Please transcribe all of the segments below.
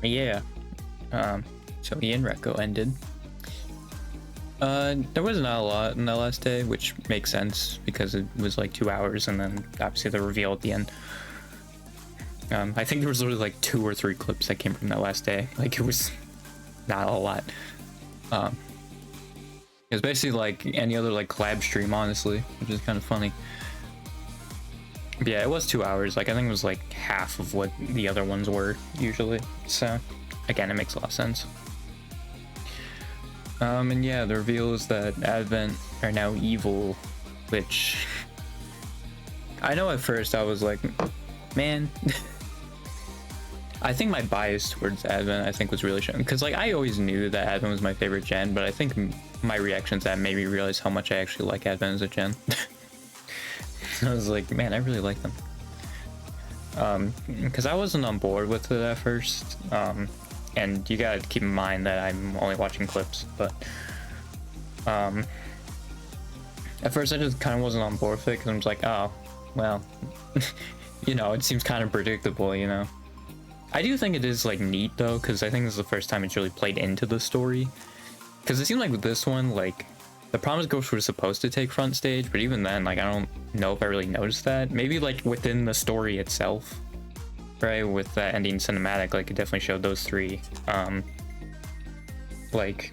Yeah. So Ian Recco ended. There was not a lot in that last day, which makes sense because it was like 2 hours, and then obviously the reveal at the end. I think there was literally like 2 or 3 clips that came from that last day. Like, it was not a lot. It was basically like any other like collab stream, honestly, which is kind of funny. But yeah, it was 2 hours. Like, I think it was like half of what the other ones were usually. So again, it makes a lot of sense. And yeah, the reveal is that Advent are now evil, which I know at first I was like, man. I think my bias towards Advent, I think, was really shown, because like I always knew that Advent was my favorite gen, but I think my reactions that made me realize how much I actually like Advent as a gen. I was like, man, I really like them. Because I wasn't on board with it at first. And you gotta keep in mind that I'm only watching clips, but at first I just kind of wasn't on board with it, because I'm just like, oh, well, you know, it seems kind of predictable, you know. I do think it is like neat though, because I think this is the first time it's really played into the story. Because it seemed like with this one, like, the Promised Ghost was supposed to take front stage, but even then, like, I don't know if I really noticed that. Maybe like within the story itself, right, with that ending cinematic, like, it definitely showed those three, like,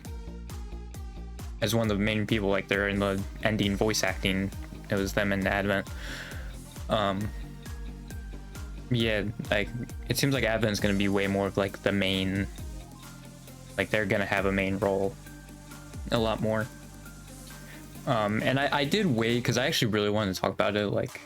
as one of the main people, like, they're in the ending voice acting. It was them in Advent. Yeah, like, it seems like Advent's gonna be way more of like the main, like, they're gonna have a main role a lot more. And I did wait, because I actually really wanted to talk about it like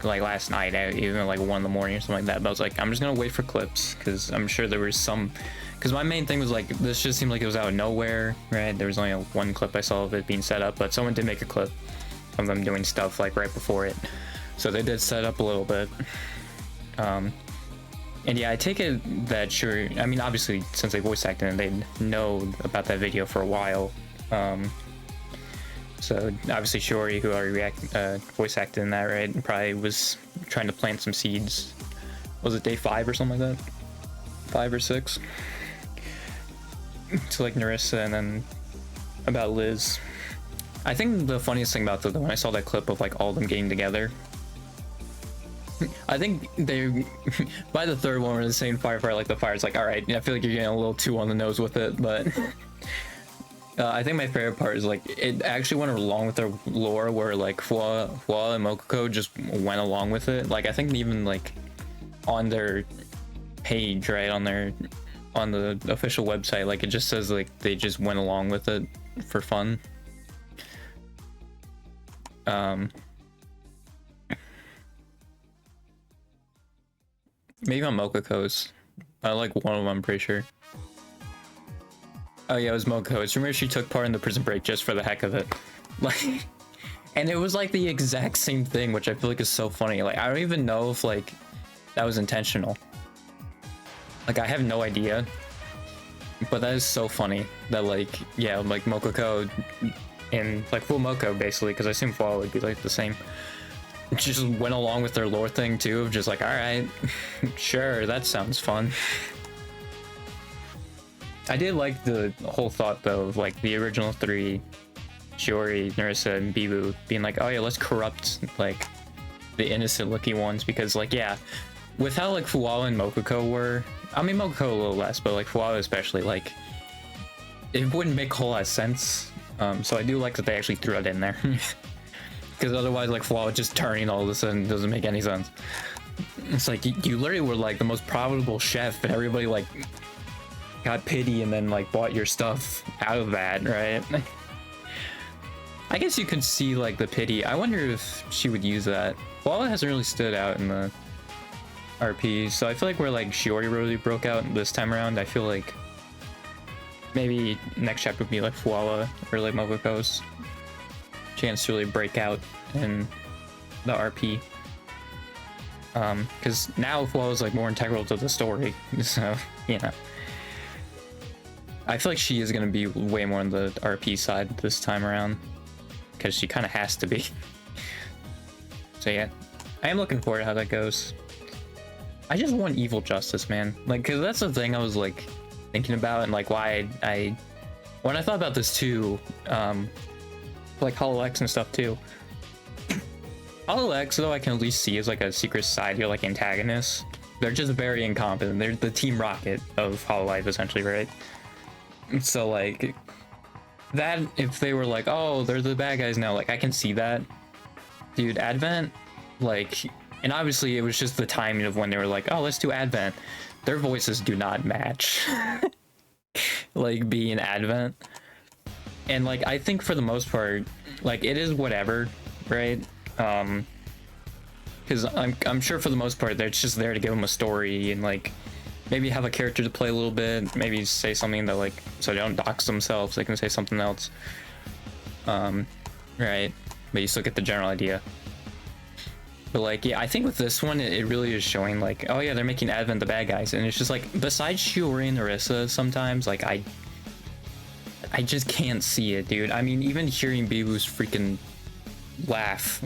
last night, even like 1 in the morning or something like that, but I was like, I'm just gonna wait for clips, because I'm sure there was some, because my main thing was like, this just seemed like it was out of nowhere, right? There was only one clip I saw of it being set up, but someone did make a clip of them doing stuff like right before it, so they did set up a little bit. And yeah, I take it that, sure, I mean, obviously since they voice acted and they know about that video for a while, so obviously Shiori, who already voice acted in that, right, probably was trying to plant some seeds. Was it day 5 or something like that? 5 or 6? To like Nerissa, and then about Liz. I think the funniest thing about when I saw that clip of like all of them getting together, I think they, by the third one, were saying Firefire like the fire. It's like, all right, I feel like you're getting a little too on the nose with it, but I think my favorite part is like it actually went along with their lore, where like Fuwa and Mokuko just went along with it. Like, I think even like on their page, right, on the official website, like, it just says like they just went along with it for fun. Maybe on Mokuko's. I like one of them, I'm pretty sure. Oh yeah, it was Mokuko. It's rumored she took part in the prison break just for the heck of it. Like, and it was like the exact same thing, which I feel like is so funny. Like, I don't even know if like that was intentional. Like, I have no idea. But that is so funny that, like, yeah, like Mokuko and like Full Moko, basically, because I assume Full would be like the same, just went along with their lore thing too, of just like, all right, sure, that sounds fun. I did like the whole thought though of like the original 3, Shiori, Nerissa, and Bibu, being like, oh yeah, let's corrupt like the innocent looking ones, because like, yeah, with how like Fuwa and Mokuko were, I mean Mokuko a little less, but like Fuwa especially, like, it wouldn't make a whole lot of sense. So I do like that they actually threw it in there. Because otherwise, like, Fuwa just turning all of a sudden doesn't make any sense. It's like, you literally were like the most profitable chef, and everybody like got pity and then like bought your stuff out of that, right? I guess you could see like the pity. I wonder if she would use that. Fuwa hasn't really stood out in the RP, so I feel like where like Shiori really broke out this time around, I feel like maybe next chapter would be like Fuwa or like Mokuko's chance to really break out in the RP, because now Fuwa is like more integral to the story, so you know, I feel like she is going to be way more on the RP side this time around, because she kind of has to be. So yeah, I am looking forward to how that goes. I just want evil justice, man. Like, cause that's the thing I was like thinking about, and like why I when I thought about this too, like Hollow X and stuff too. Hollow X, though, I can at least see as like a secret side here, like antagonists. They're just very incompetent. They're the Team Rocket of Hollow Life, essentially, right? So like that, if they were like, oh, they're the bad guys now, like I can see that, dude. Advent, like, and obviously it was just the timing of when they were like, oh, let's do Advent. Their voices do not match, like being Advent, and like I think for the most part, like it is whatever, right? Because I'm sure for the most part they're just there to give them a story and like maybe have a character to play a little bit, maybe say something that like so they don't dox themselves, they can say something else, right? But you still get the general idea. But like, yeah, I think with this one it really is showing like, oh yeah, they're making Advent the bad guys, and it's just like besides Shiori and Orisa, sometimes like I just can't see it, dude. I mean, even hearing Bibu's freaking laugh,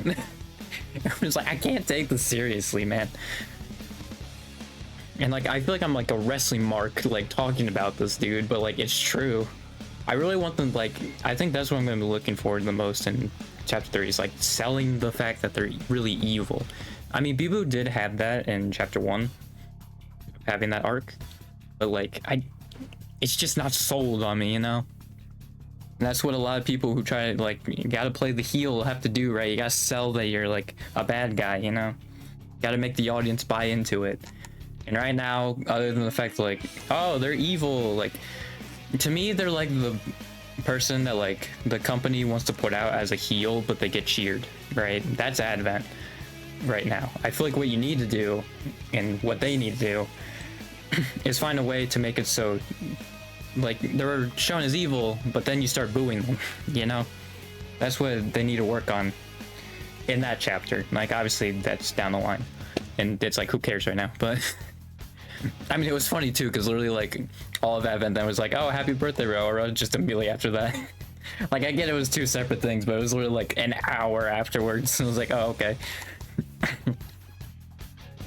it was like I can't take this seriously, man. And like I feel like I'm like a wrestling mark like talking about this, dude, but like it's true. I really want them, like, I think that's what I'm going to be looking forward to the most in chapter 3 is like selling the fact that they're really evil. I mean, Bibu did have that in chapter 1, having that arc, but like it's just not sold on me, you know. And that's what a lot of people who try to, like, you gotta play the heel have to do, right? You gotta sell that you're like a bad guy, you know. You gotta make the audience buy into it. And right now, other than the fact that, like, oh, they're evil, like, to me they're like the person that like the company wants to put out as a heel, but they get cheered, right? That's Advent right now. I feel like what you need to do, and what they need to do, is find a way to make it so like they're shown as evil, but then you start booing them, you know. That's what they need to work on in that chapter. Like obviously that's down the line, and it's like who cares right now, but I mean, it was funny too, because literally like all of Advent then was like, oh, happy birthday, Rora, just immediately after that. Like I get it was two separate things, but it was literally like an hour afterwards. And I was like, oh, okay.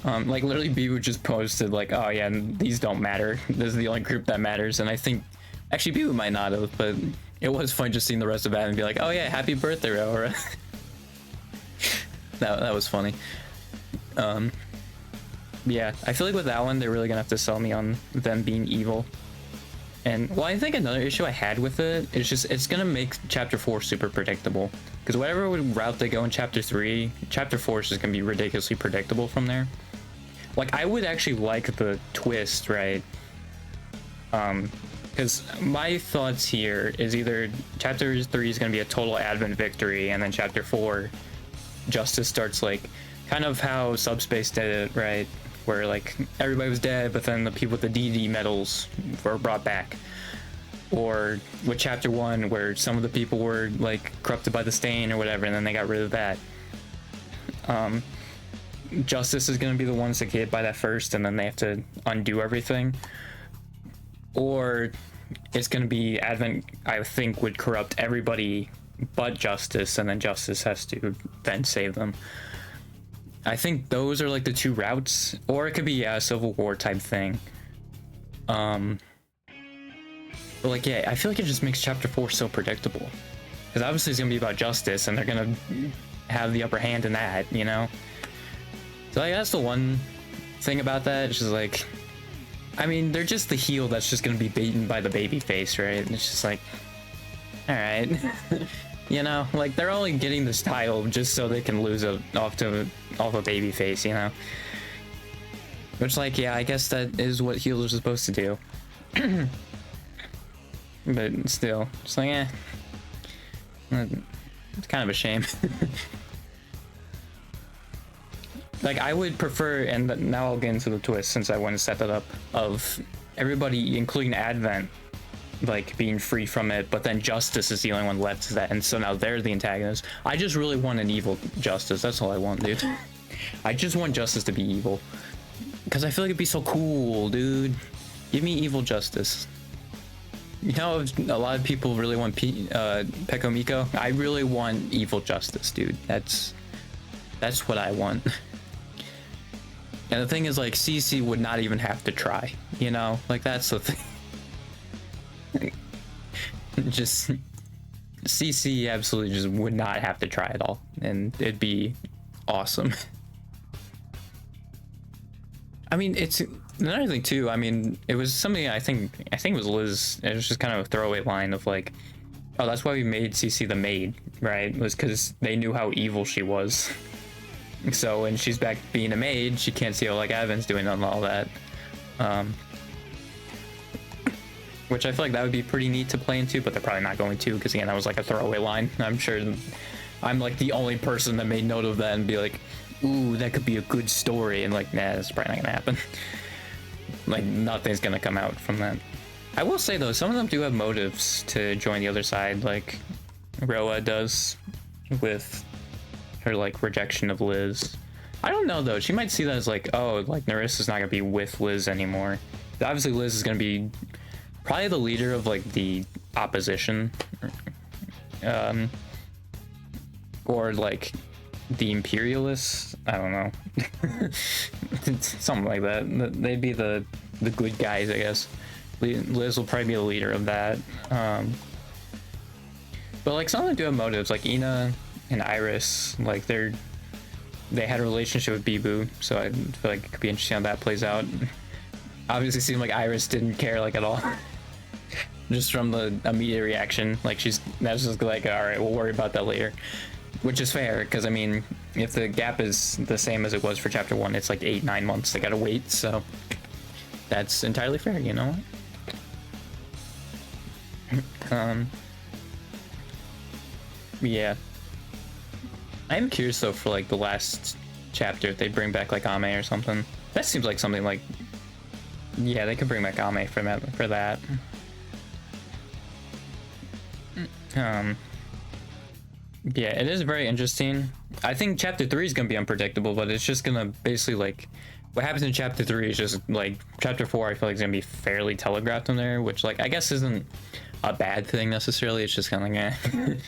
Like literally Bibu just posted like, oh yeah, these don't matter, this is the only group that matters. And I think actually Bibu might not have, but it was fun just seeing the rest of Advent and be like, oh yeah, happy birthday, Rora. that was funny. Yeah, I feel like with that one, they're really gonna have to sell me on them being evil. And well, I think another issue I had with it is just it's gonna make chapter 4 super predictable. Because whatever route they go in chapter 3, chapter 4 is just gonna be ridiculously predictable from there. Like I would actually like the twist, right? Because my thoughts here is either chapter 3 is gonna be a total Advent victory, and then chapter 4, Justice starts like kind of how Subspace did it, right? Where like everybody was dead, but then the people with the DD medals were brought back. Or with chapter 1, where some of the people were like corrupted by the stain or whatever, and then they got rid of that. Justice is gonna be the ones that get hit by that first, and then they have to undo everything. Or it's gonna be Advent, I think, would corrupt everybody but Justice, and then Justice has to then save them. I think those are like the two routes, or it could be a Civil War type thing. But like, yeah, I feel like it just makes chapter 4 so predictable, because obviously it's gonna be about Justice, and they're gonna have the upper hand in that, you know. So like, that's the one thing about that. It's just like, I mean, they're just the heel that's just gonna be beaten by the baby face, right? And it's just like, all right. You know, like they're only getting this title just so they can lose it off a baby face, you know. Which, like, yeah, I guess that is what healers are supposed to do. But still, just like, eh, it's kind of a shame. Like, I would prefer, and now I'll get into the twist since I want to set that up, of everybody, including Advent, like being free from it, but then Justice is the only one left to that, and so now they're the antagonist. I just really want an evil Justice. That's all I want, dude. I just want Justice to be evil, because I feel like it'd be so cool, dude. Give me evil Justice. You know, a lot of people really want Peko Miko. I really want evil Justice, dude. That's what I want. And the thing is, like, CC would not even have to try, you know? Like, that's the thing. Just CC absolutely just would not have to try at all, and it'd be awesome. I mean, it's another thing too. I mean, it was something I think it was Liz. It was just kind of a throwaway line of like, oh, that's why we made CC the maid, right? It was because they knew how evil she was. So when she's back being a maid, she can't see how like Evan's doing and all that. Which I feel like that would be pretty neat to play into, but they're probably not going to, because again, that was like a throwaway line. I'm sure I'm like the only person that made note of that and be like, ooh, that could be a good story, and like, nah, that's probably not gonna happen. Like, nothing's gonna come out from that. I will say though, some of them do have motives to join the other side, like Roa does with her like rejection of Liz. I don't know though, she might see that as like, oh, like Nerissa's not gonna be with Liz anymore. Obviously Liz is gonna be probably the leader of like the opposition, or like the imperialists. I don't know. Something like that. They'd be the good guys, I guess. Liz will probably be the leader of that. But like some of them do have motives, like Ina and Iris. Like they had a relationship with Bibu, so I feel like it could be interesting how that plays out. Obviously, seemed like Iris didn't care like at all. Just from the immediate reaction, like that's just like, all right, we'll worry about that later, which is fair, because I mean, if the gap is the same as it was for chapter 1, it's like 8-9 months they gotta wait, so that's entirely fair, you know. Yeah, I'm curious though for like the last chapter if they bring back like Ame or something. That seems like something like, yeah, they could bring back Ame for that. Yeah, it is very interesting. I think chapter 3 is gonna be unpredictable, but it's just gonna basically like what happens in chapter 3 is just like chapter 4. I feel like is gonna be fairly telegraphed in there, which like I guess isn't a bad thing necessarily. It's just kind of like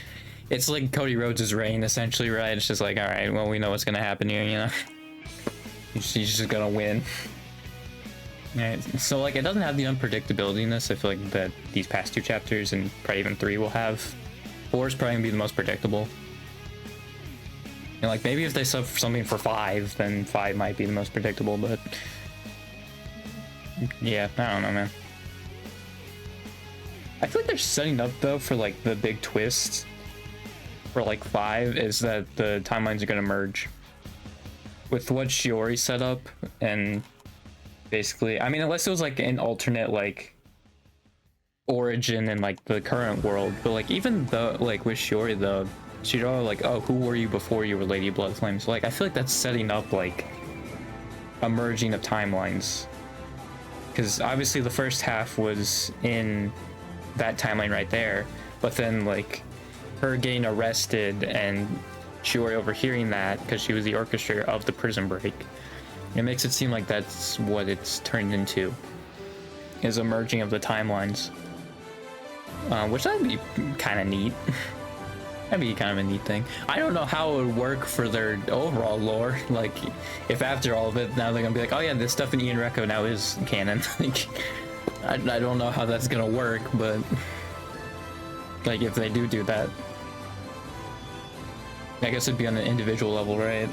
it's like Cody Rhodes' reign essentially, right? It's just like, all right, well, we know what's gonna happen here, you know. He's just gonna win. Right. So like it doesn't have the unpredictability in this. I feel like that these past 2 chapters and probably even 3 will have. 4 is probably gonna be the most predictable. And like maybe if they sub something for 5, then 5 might be the most predictable, but yeah, I don't know, man. I feel like they're setting up though for like the big twist for like 5 is that the timelines are gonna merge with what Shiori set up, and basically, I mean, unless it was like an alternate like origin in like the current world, but like even though like with Shiori though, she'd all like, oh, who were you before you were Lady Bloodflame? So like I feel like that's setting up like a merging of timelines, because obviously the first half was in that timeline right there, but then like her getting arrested and Shiori overhearing that because she was the orchestrator of the prison break, it makes it seem like that's what it's turned into, is a merging of the timelines, which that'd be kind of neat. That'd be kind of a neat thing. I don't know how it would work for their overall lore, like if after all of it now they're gonna be like, oh yeah, this stuff in Ian Reco now is canon. Like I don't know how that's gonna work, but like if they do that, I guess it'd be on an individual level, right?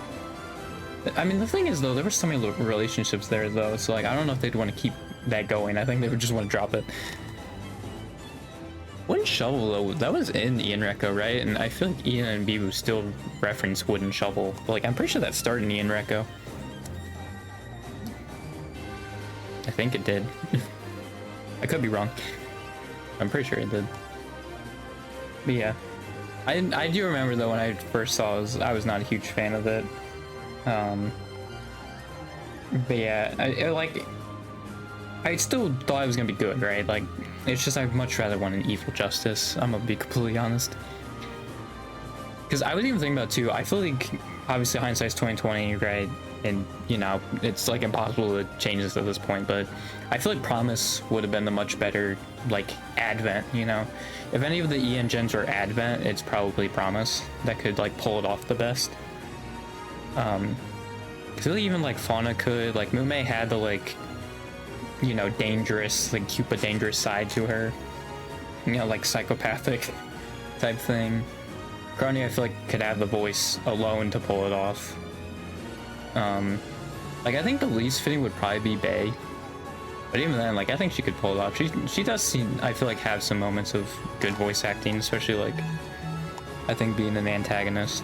I mean, the thing is though, there were so many relationships there though, so like I don't know if they'd want to keep that going. I think they would just want to drop it. Wooden Shovel though, that was in Ian Reco, right? And I feel like Ian and Bibu still reference Wooden Shovel, but like I'm pretty sure that started in Ian Reco. I think it did. I could be wrong. I'm pretty sure it did. But yeah, I do remember though when I first saw it, I was not a huge fan of it. But yeah, I still thought it was gonna be good, right? Like, it's just I'd much rather want an evil justice. I'm gonna be completely honest. Because I was even thinking about too. I feel like obviously hindsight's 2020, right? And you know it's like impossible to change this at this point. But I feel like Promise would have been the much better like Advent. You know, if any of the EN gens were Advent, it's probably Promise that could like pull it off the best. I feel like even like Fauna could, like Mume had the like, you know, dangerous, like Cupid dangerous side to her, you know, like psychopathic type thing. Crony I feel like could have the voice alone to pull it off. Like I think the least fitting would probably be Bae, but even then, like I think she could pull it off. She does seem, I feel like, have some moments of good voice acting, especially like I think being an antagonist.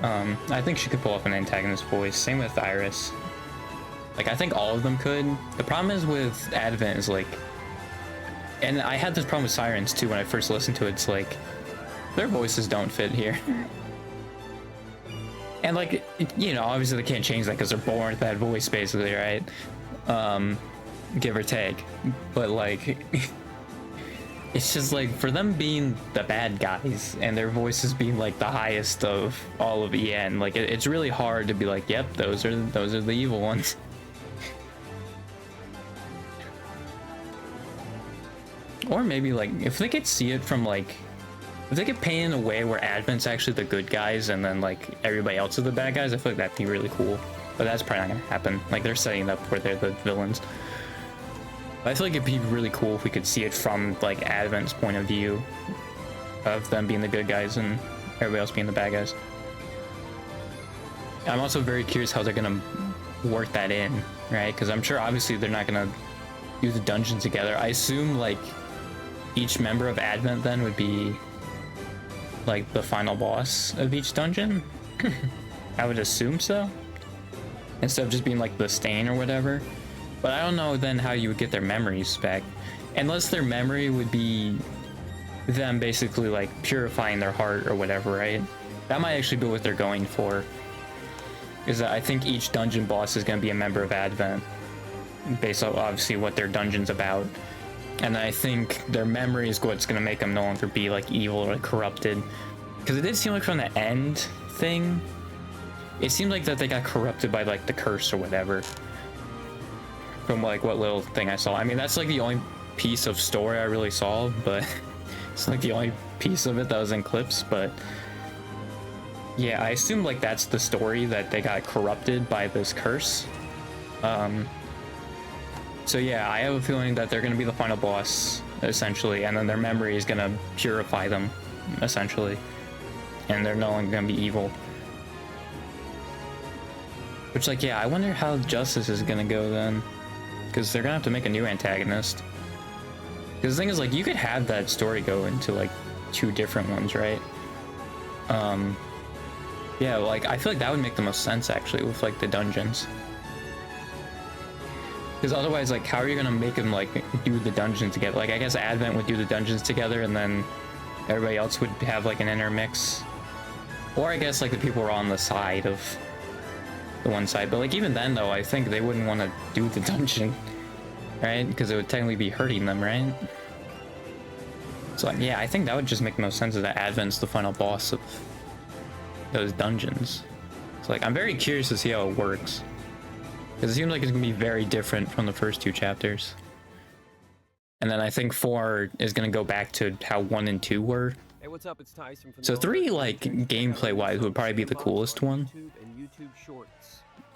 I think she could pull off an antagonist voice. Same with Iris. Like I think all of them could. The problem is with Advent is like, and I had this problem with Sirens too when I first listened to it. It's like their voices don't fit here. And like, you know, obviously they can't change that because they're born with that voice basically, right? Give or take. But like, it's just like for them being the bad guys and their voices being like the highest of all of EN, like it's really hard to be like, yep, those are the evil ones. Or maybe like if they could see it from like, if they could paint in a way where Advent's actually the good guys and then like everybody else is the bad guys, I feel like that'd be really cool. But that's probably not gonna happen. Like they're setting up where they're the villains. But I feel like it'd be really cool if we could see it from like Advent's point of view, of them being the good guys and everybody else being the bad guys. I'm also very curious how they're gonna work that in, right? Because I'm sure obviously they're not gonna do the dungeon together. I assume like each member of Advent then would be like the final boss of each dungeon. I would assume so, instead of just being like the Stain or whatever. But I don't know then how you would get their memories back, unless their memory would be them basically like purifying their heart or whatever, right? That might actually be what they're going for, is that I think each dungeon boss is going to be a member of Advent based on obviously what their dungeon's about. And I think their memory is what's going to make them no longer be like evil or like, corrupted. Because it did seem like from the end thing, it seemed like that they got corrupted by like the curse or whatever. From like what little thing I saw. I mean, that's like the only piece of story I really saw, but it's like the only piece of it that was in clips. But yeah, I assume like that's the story, that they got corrupted by this curse. So yeah, I have a feeling that they're going to be the final boss, essentially, and then their memory is going to purify them, essentially, and they're no longer going to be evil. Which, like, yeah, I wonder how Justice is going to go then, because they're going to have to make a new antagonist. Because the thing is, like, you could have that story go into, like, 2 different ones, right? Yeah, like, I feel like that would make the most sense, actually, with, like, the dungeons. Because otherwise, like, how are you gonna make them like do the dungeons together? Like, I guess Advent would do the dungeons together, and then everybody else would have like an intermix. Or I guess like the people are on the side of the one side. But like even then, though, I think they wouldn't want to do the dungeon, right? Because it would technically be hurting them, right? So like, yeah, I think that would just make the most sense, that Advent's the final boss of those dungeons. So like, I'm very curious to see how it works. Because it seems like it's going to be very different from the first 2 chapters. And then I think 4 is going to go back to how 1 and 2 were. Hey, what's up? It's Tyson from so 3, like, gameplay-wise, would probably be the coolest one.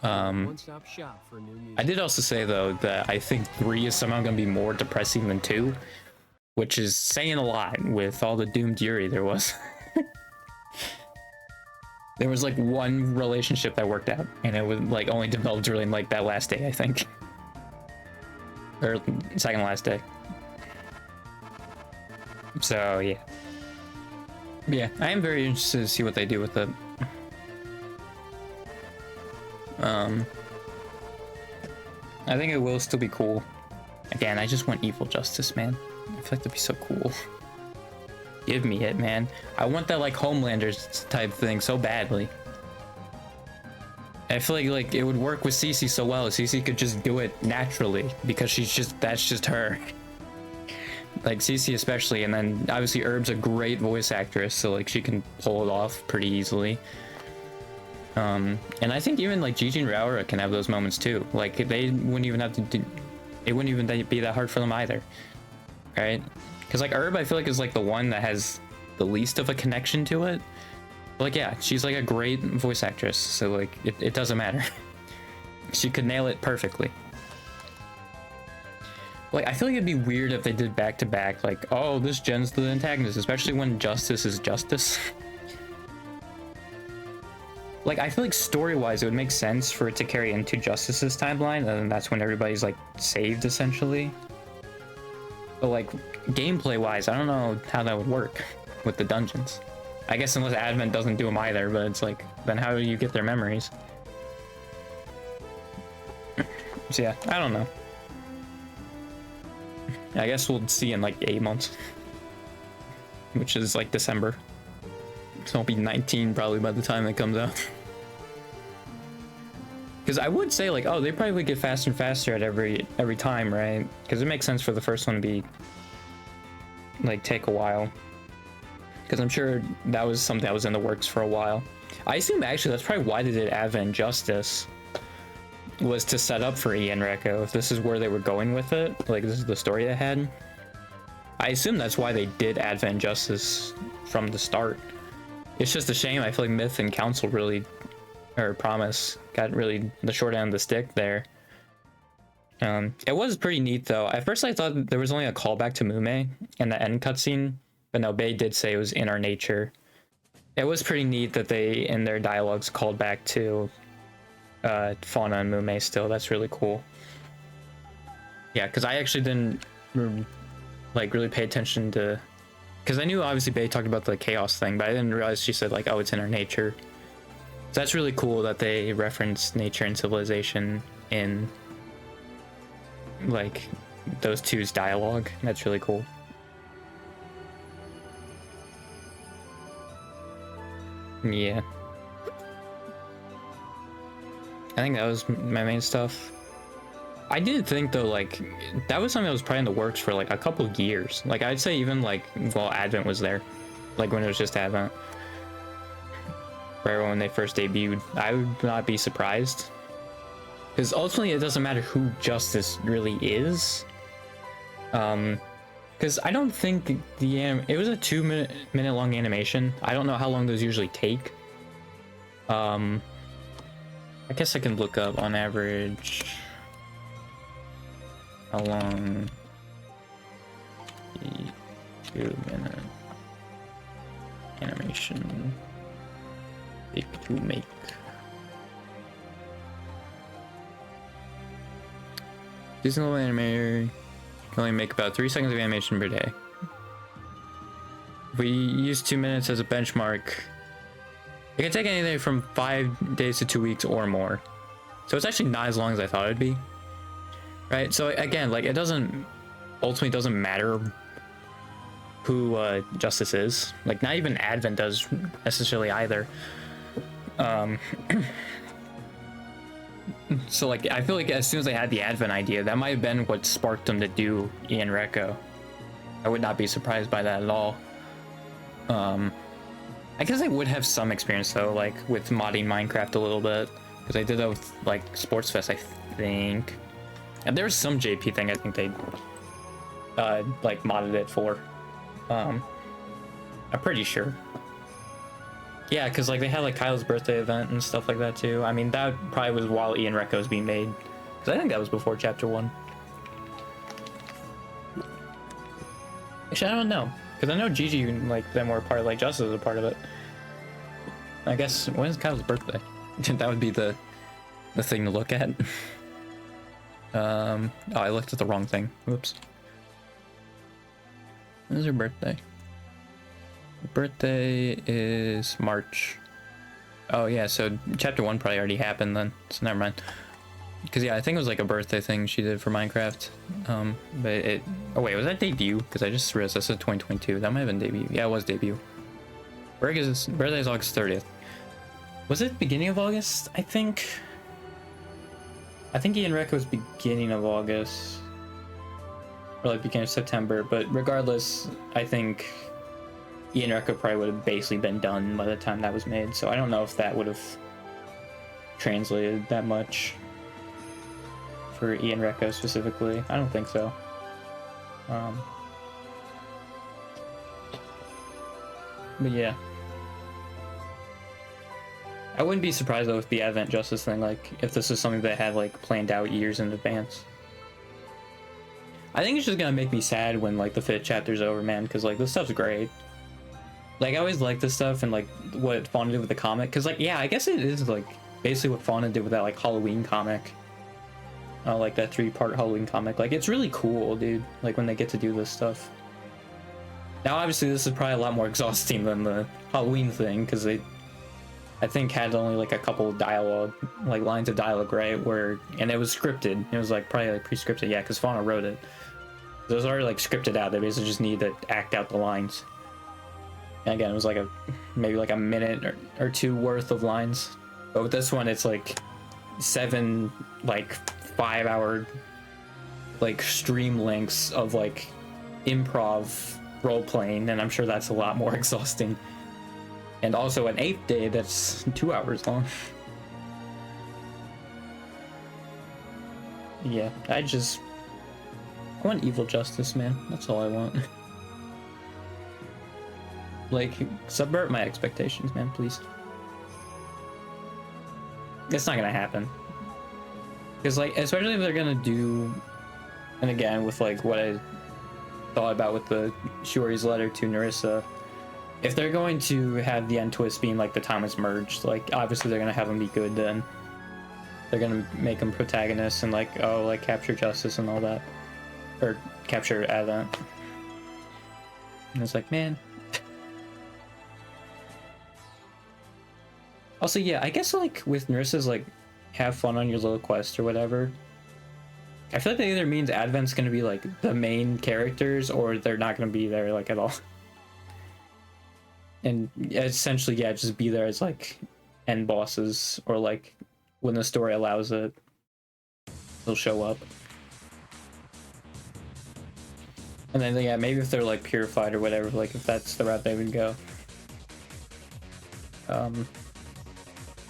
I did also say, though, that I think 3 is somehow going to be more depressing than 2. Which is saying a lot with all the doomed Yuri there was. There was like 1 relationship that worked out, and it was like only developed really in like that last day, I think. Or second last day. So yeah. Yeah, I am very interested to see what they do with it. I think it will still be cool. Again, I just want evil Justice, man. I feel like that'd be so cool. Give me it, man. I want that like Homelanders type thing so badly. I feel like it would work with Cece so well. Cece could just do it naturally because that's just her. Like Cece especially, and then obviously Herb's a great voice actress, so like she can pull it off pretty easily. And I think even like Gigi and Raura can have those moments too. Like they wouldn't even have to do, it wouldn't even be that hard for them either, right? Because like Herb, I feel like is like the one that has the least of a connection to it. Like, yeah, she's like a great voice actress, so like it doesn't matter. She could nail it perfectly. Like, I feel like it'd be weird if they did back to back, like, oh, this gen's the antagonist, especially when Justice is Justice. Like, I feel like story-wise, it would make sense for it to carry into Justice's timeline, and then that's when everybody's like saved essentially. But like, gameplay-wise, I don't know how that would work with the dungeons. I guess unless Advent doesn't do them either, but it's like, then how do you get their memories? So yeah, I don't know. I guess we'll see in like 8 months, which is like December. So I'll be 19 probably by the time it comes out. Because I would say like, oh, they probably would get faster and faster at every time, right? Because it makes sense for the first one to be like take a while. Because I'm sure that was something that was in the works for a while. I assume actually that's probably why they did Advent Justice, was to set up for Ian Reco. If this is where they were going with it, like this is the story they had, I assume that's why they did Advent Justice from the start. It's just a shame. I feel like Myth and Council really, or Promise, got really the short end of the stick there. It was pretty neat though. At first I thought there was only a callback to Mume in the end cutscene, but no, Bay did say it was in our nature. It was pretty neat that they, in their dialogues, called back to Fauna and Mume still. That's really cool. Yeah, because I actually didn't like really pay attention to, because I knew obviously Bay talked about the chaos thing, but I didn't realize she said like, oh, it's in our nature. So that's really cool that they reference nature and civilization in like those two's dialogue. That's really cool. Yeah, I think that was my main stuff. I did think though, like, that was something that was probably in the works for like a couple of years. Like, I'd say even like, well, Advent was there, like when it was just Advent, right when they first debuted. I would not be surprised, because ultimately it doesn't matter who Justice really is. Because I don't think it was a 2 minute long animation. I don't know how long those usually take. I guess I can look up on average how long the 2 minute animation take to make. Seasonal animator can only make about 3 seconds of animation per day. If we use 2 minutes as a benchmark, it can take anything from 5 days to 2 weeks or more. So it's actually not as long as I thought it'd be. Right? So again, like, it ultimately doesn't matter who Justice is. Like, not even Advent does necessarily either. So like, I feel like as soon as they had the Advent idea, that might have been what sparked them to do Ian Reco. I would not be surprised by that at all. I guess I would have some experience though, like with modding Minecraft a little bit, because I did that with like Sports Fest, I think. And there was some JP thing I think they like modded it for. I'm pretty sure. Yeah, because like they had like Kyle's birthday event and stuff like that too. I mean, that probably was while Ian Reco was being made, because I think that was before Chapter 1. Actually, I don't know, because I know Gigi and like them were part of, like, Justice was a part of it. I guess, when is Kyle's birthday? That would be the thing to look at. Oh, I looked at the wrong thing. Whoops. When is her birthday? Her birthday is March. Oh yeah, so Chapter 1 probably already happened then, so never mind. Because yeah, I think it was like a birthday thing she did for Minecraft. But it... Oh wait, was that debut? Because I just realized this is 2022. That might have been debut. Yeah, it was debut. Birthday is August 30th. Was it beginning of August? I think Ian Reco was beginning of August. Or like beginning of September. But regardless, I think Ian Reco probably would have basically been done by the time that was made. So I don't know if that would have translated that much for Ian Reco specifically. I don't think so. But yeah. I wouldn't be surprised though with the Advent Justice thing, like if this is something that had like planned out years in advance. I think it's just gonna make me sad when like the 5th chapter's over, man, because like this stuff's great. Like I always like this stuff and like what Fauna did with the comic, because like yeah, I guess it is like basically what Fauna did with that like Halloween comic. Like that 3-part Halloween comic. Like it's really cool, dude. Like when they get to do this stuff. Now obviously this is probably a lot more exhausting than the Halloween thing, because they I think had only like a couple dialogue, like lines of dialogue, right? Where and it was scripted. It was like probably like pre-scripted, yeah, because Fauna wrote it. It was already like scripted out. They basically just need to act out the lines. And again, it was like maybe like a minute or 2 worth of lines. But with this one, it's like 7 like 5-hour like stream lengths of like improv role playing, and I'm sure that's a lot more exhausting. And also an 8th day that's 2 hours long. Yeah, I want evil justice, man. That's all I want. Like, subvert my expectations, man, please. It's not gonna happen. Because, like, especially if they're gonna do... And again, with, like, what I thought about with the Shiori's letter to Nerissa, if they're going to have the end twist being, like, the Thomas merged, like, obviously they're gonna have him be good then. They're gonna make him protagonist and, like, oh, like, capture justice and all that. Or capture Advent. And it's like, man... Also, yeah, I guess, like, with Nerissa's, like, have fun on your little quest or whatever, I feel like that either means Advent's gonna be, like, the main characters, or they're not gonna be there, like, at all. And essentially, yeah, just be there as, like, end bosses, or, like, when the story allows it, they'll show up. And then, yeah, maybe if they're, like, purified or whatever, like, if that's the route they would go.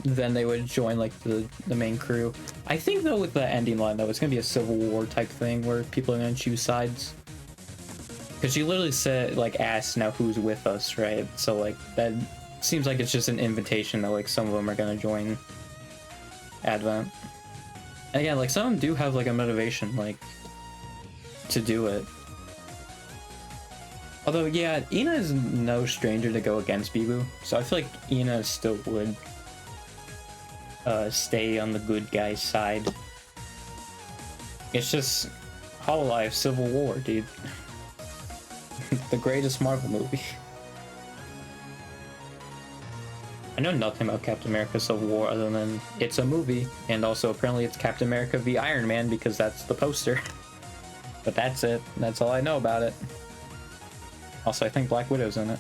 Then they would join like the main crew. I think though with the ending line though, it's gonna be a Civil War type thing where people are gonna choose sides. Because she literally said, like, asked now who's with us, right? So like that seems like it's just an invitation that like some of them are gonna join Advent. And again, like some of them do have like a motivation like to do it. Although yeah, Ina is no stranger to go against Bibu, so I feel like Ina still would stay on the good guy's side. It's just Hololive Civil War, dude. The greatest Marvel movie. I know nothing about Captain America Civil War other than it's a movie, and also apparently it's Captain America v Iron Man because that's the poster. But that's it. That's all I know about it. Also, I think Black Widow's in it.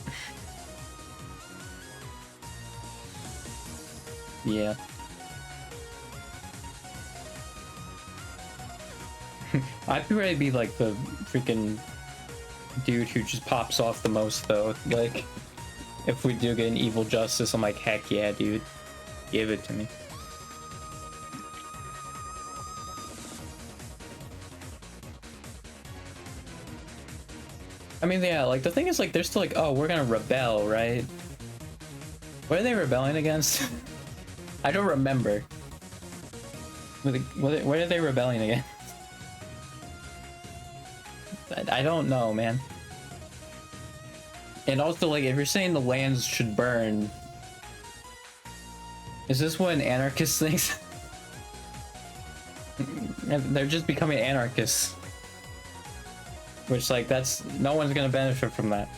Yeah. I'd probably be like the freaking dude who just pops off the most though. Like, if we do get an evil justice, I'm like, heck yeah, dude. Give it to me. I mean, yeah, like the thing is like, they're still like, oh, we're gonna rebel, right? What are they rebelling against? I don't remember. What are they rebelling against? I don't know, man. And also, like, if you're saying the lands should burn, is this what an anarchist thinks? They're just becoming anarchists. Which, like, that's... no one's gonna benefit from that.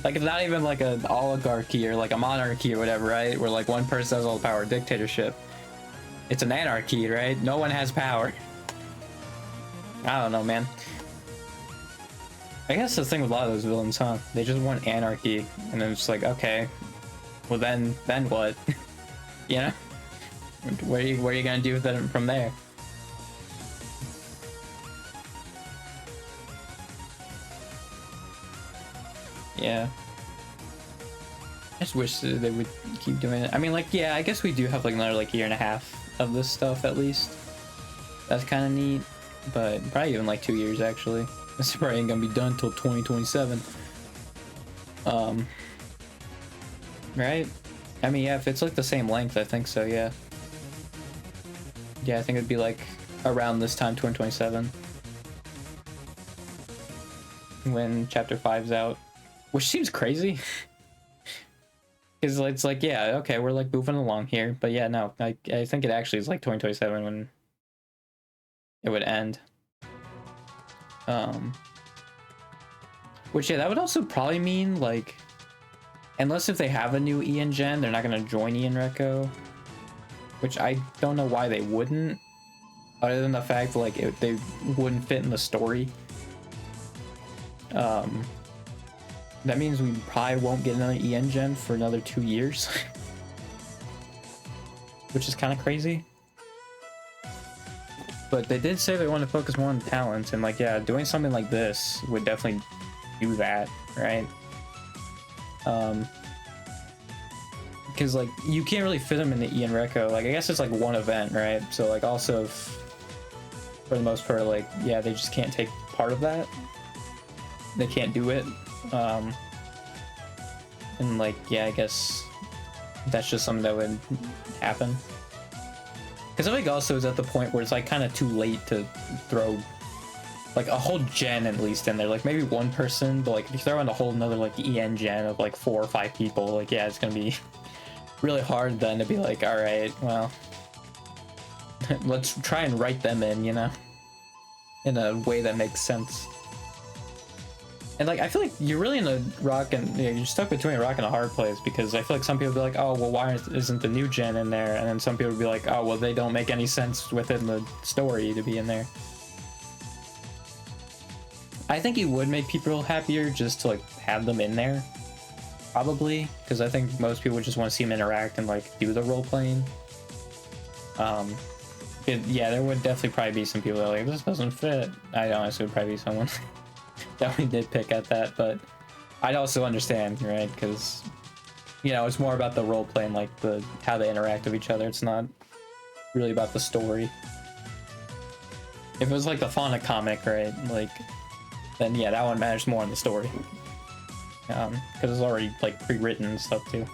Like, it's not even like an oligarchy or like a monarchy or whatever, right? Where, like, one person has all the power. Dictatorship. It's an anarchy, right? No one has power. I don't know, man. I guess the thing with a lot of those villains, huh? They just want anarchy, and then it's like, okay, well then what? You know? What are you gonna do with it from there? Yeah. I just wish that they would keep doing it. I mean, like, yeah, I guess we do have like another like year and a half of this stuff at least. That's kind of neat, but probably even like 2 years actually. This probably ain't gonna be done till 2027. Right? I mean, yeah, if it's like the same length, I think so, yeah. Yeah, I think it'd be like around this time, 2027. When Chapter 5's out. Which seems crazy. Because it's like, yeah, okay, we're like moving along here. But yeah, no, I think it actually is like 2027 when it would end. Which, yeah, that would also probably mean, like, unless if they have a new Ian Gen, they're not going to join Ian Reco. Which I don't know why they wouldn't. Other than the fact that, like, they wouldn't fit in the story. That means we probably won't get another Ian Gen for another 2 years. Which is kind of crazy. But they did say they want to focus more on talent, and like, yeah, doing something like this would definitely do that, right? Because like, you can't really fit them in the Ian Reco. Like, I guess it's like one event, right? So like, also, for the most part, like, yeah, they just can't take part of that. They can't do it. And like, yeah, I guess that's just something that would happen. Because I think also is at the point where it's like kind of too late to throw like a whole gen at least in there. Like maybe one person, but like if you throw in a whole another like EN gen of like 4 or 5 people, like yeah, it's gonna be really hard then to be like, all right, well, let's try and write them in, you know, in a way that makes sense. And like, I feel like you're really in a rock and you're stuck between a rock and a hard place, because I feel like some people be like, oh, well, why isn't the new gen in there? And then some people be like, oh, well, they don't make any sense within the story to be in there. I think it would make people happier just to like have them in there, probably, because I think most people just want to see them interact and like do the role playing. Yeah, there would definitely probably be some people that are like, this doesn't fit. I honestly would probably be someone that we did pick at that, but I'd also understand, right? Because, you know, it's more about the role playing, like how they interact with each other. It's not really about the story. If it was like the Fauna comic, right? Like, then yeah, that one matters more in the story. Because it's already like pre-written and stuff too.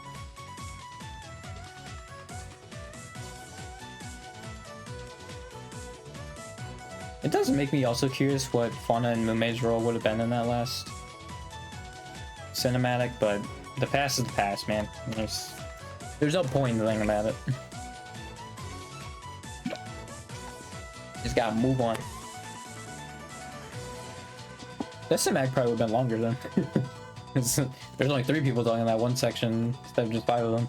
It does make me also curious what Fauna and Mumei's role would have been in that last cinematic, but the past is the past, man. There's no point in thinking about it. Just gotta move on. This cinematic probably would have been longer then. There's only 3 people talking in that one section instead of just 5 of them.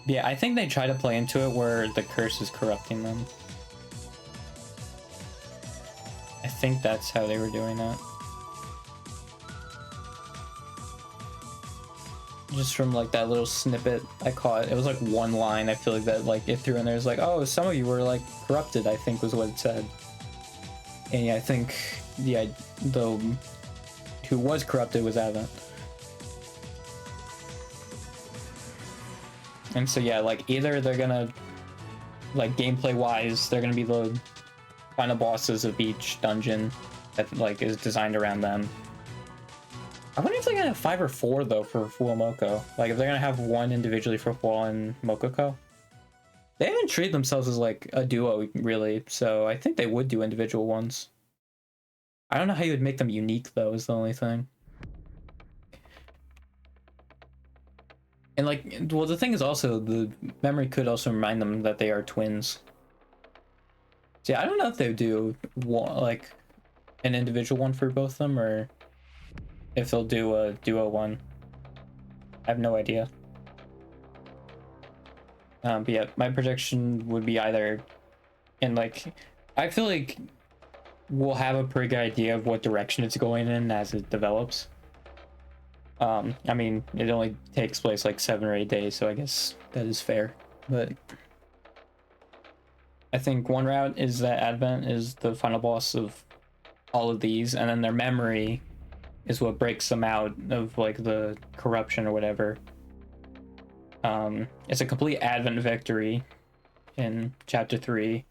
Yeah, I think they try to play into it where the curse is corrupting them. I think that's how they were doing that. Just from like that little snippet I caught, it was like one line I feel like that like it threw in there. It's like, oh, some of you were like corrupted, I think was what it said. And yeah, I think the who was corrupted was Advent. And so yeah, like either they're gonna, like gameplay wise, they're gonna be the final bosses of each dungeon that like is designed around them. I wonder if they're gonna have 5 or 4 though for Fuwamoko. Like if they're gonna have one individually for Fuwa and Mokoko. They haven't treated themselves as like a duo really, so I think they would do individual ones. I don't know how you would make them unique though, is the only thing. And like, well, the thing is also the memory could also remind them that they are twins. So yeah, I don't know if they do like an individual one for both of them, or if they'll do a duo one. I have no idea. But yeah, my prediction would be either, and like, I feel like we'll have a pretty good idea of what direction it's going in as it develops. I mean, it only takes place like 7 or 8 days, so I guess that is fair. But I think one route is that Advent is the final boss of all of these, and then their memory is what breaks them out of like the corruption or whatever. It's a complete Advent victory in chapter 3,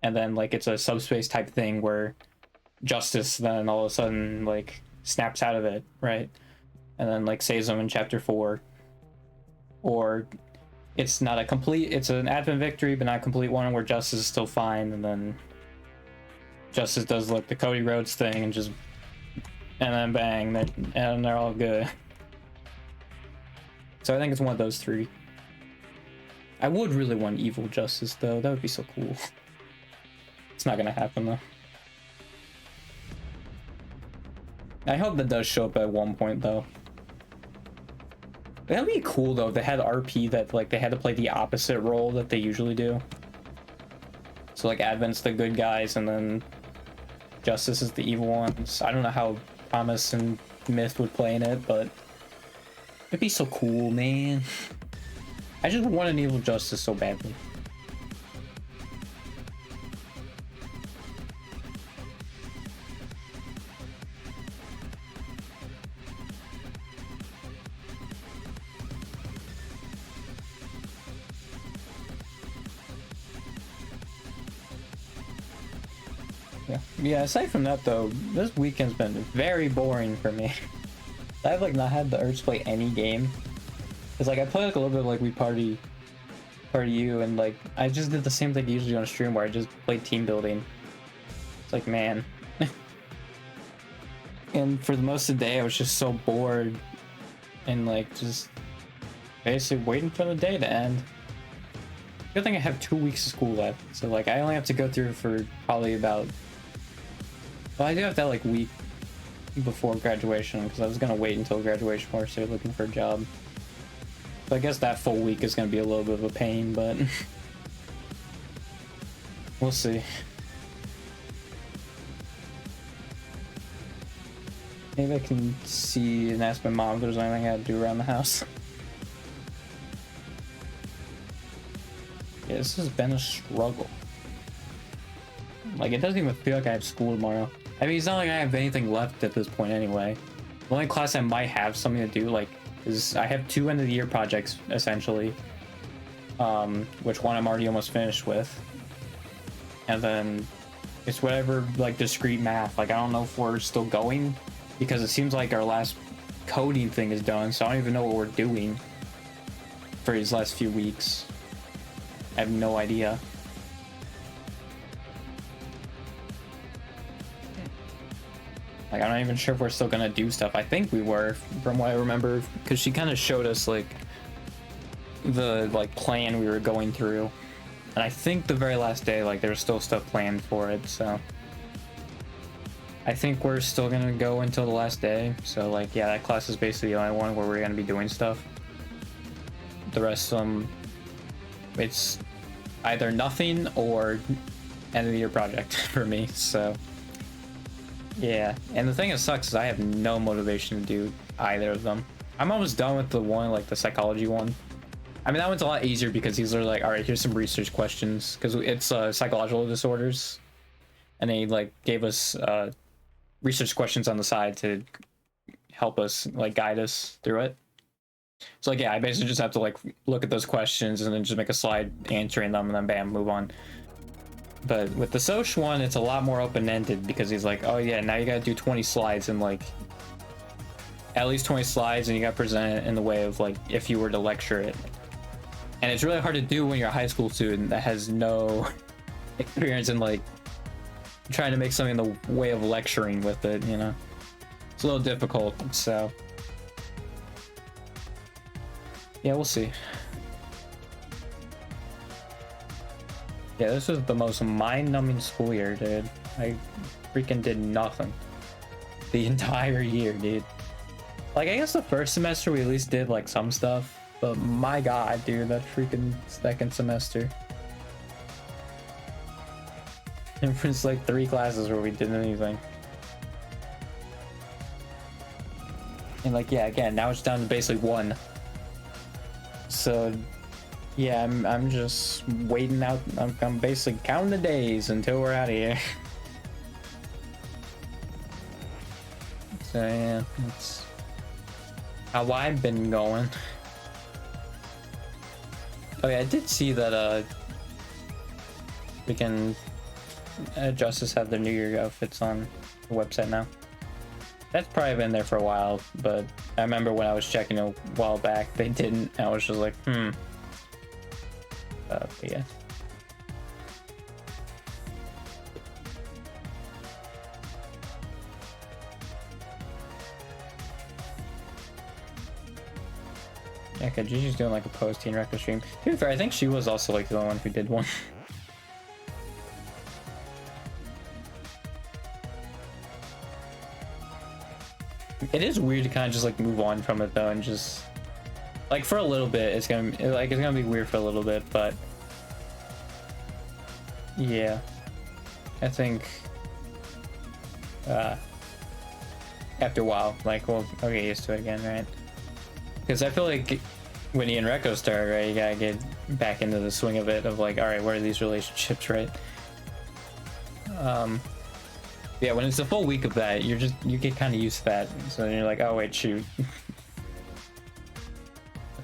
and then like it's a subspace type thing where Justice then all of a sudden like snaps out of it, right? And then like saves them in chapter 4. Or it's not a complete, it's an Advent victory, but not a complete one where Justice is still fine, and then Justice does like the Cody Rhodes thing and just, and then bang, and they're all good. So I think it's one of those 3. I would really want Evil Justice though, that would be so cool. It's not gonna happen though. I hope that does show up at one point though. That'd be cool though if they had RP that like they had to play the opposite role that they usually do. So like Advent's the good guys and then Justice is the evil ones. I don't know how Promise and Myth would play in it, but it'd be so cool, man. I just want an Evil Justice so badly. Yeah, aside from that though, this weekend's been very boring for me. I've like not had the urge to play any game. Cause like I play like a little bit of like We Party U, and like I just did the same thing usually on a stream where I just played team building. It's like, man. And for the most of the day I was just so bored and like just basically waiting for the day to end. Good thing I have 2 weeks of school left, so like I only have to go through for probably about, well, I do have that like week before graduation because I was gonna wait until graduation before I started looking for a job. So I guess that full week is gonna be a little bit of a pain, but we'll see. Maybe I can see and ask my mom if there's anything I gotta do around the house. Yeah, this has been a struggle. Like, it doesn't even feel like I have school tomorrow. I mean, it's not like I have anything left at this point anyway. The only class I might have something to do, like, is I have 2 end of the year projects, essentially. Which one I'm already almost finished with. And then it's whatever, like, discrete math. Like, I don't know if we're still going, because it seems like our last coding thing is done, so I don't even know what we're doing for these last few weeks. I have no idea. Like, I'm not even sure if we're still gonna do stuff. I think we were, from what I remember, because she kind of showed us like the like plan we were going through, and I think the very last day, like, there's still stuff planned for it. So I think we're still gonna go until the last day. So like, yeah, that class is basically the only one where we're gonna be doing stuff. The rest of them, it's either nothing or end of the year project for me. So yeah, and the thing that sucks is I have no motivation to do either of them. I'm almost done with the one, like the psychology one. I mean, that one's a lot easier because these are like, all right, here's some research questions, because it's psychological disorders, and they like gave us research questions on the side to help us, like, guide us through it. So like, yeah, I basically just have to like look at those questions and then just make a slide answering them, and then bam, move on. But with the Soch one, it's a lot more open-ended, because he's like, oh yeah, now you gotta do 20 slides, and like at least 20 slides, and you gotta present it in the way of like if you were to lecture it. And it's really hard to do when you're a high school student that has no experience in like trying to make something in the way of lecturing with it, you know? It's a little difficult, so yeah, we'll see. Yeah, this was the most mind-numbing school year, dude. I freaking did nothing the entire year, dude. Like, I guess the first semester we at least did like some stuff, but my god, dude, that freaking second semester. There was like 3 classes where we didn't anything. And like, yeah, again, now it's down to basically 1. So yeah, I'm just waiting out. I'm basically counting the days until we're out of here. So yeah, that's how I've been going. Oh yeah, I did see that we can Justice have their New Year outfits on the website now. That's probably been there for a while, but I remember when I was checking a while back, they didn't. And I was just like, but yeah. Yeah, cause Gigi's doing like a post-teen record stream. To be fair, I think she was also like the one who did one. It is weird to kind of just like move on from it though, and just like for a little bit, it's gonna be weird for a little bit, but yeah, I think after a while, like we'll get used to it again, right? Because I feel like when Ian Recco started, right, you gotta get back into the swing of it, of like, all right, what are these relationships, right? Yeah, when it's a full week of that, you get kind of used to that. So then you're like, oh wait, shoot.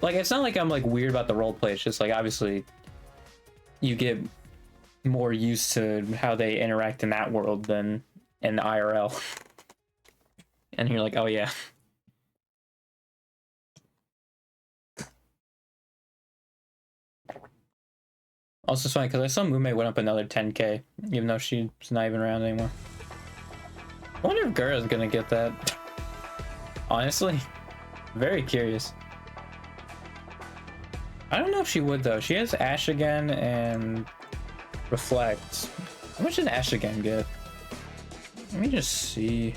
Like, it's not like I'm like weird about the role play. It's just like, obviously you get more used to how they interact in that world than in IRL. And you're like, oh yeah. Also, it's funny because I saw Mume went up another 10k, even though she's not even around anymore. I wonder if Gura's gonna get that. Honestly, very curious. I don't know if she would though. She has Ash again and Reflect. How much did Ash again get? Let me just see.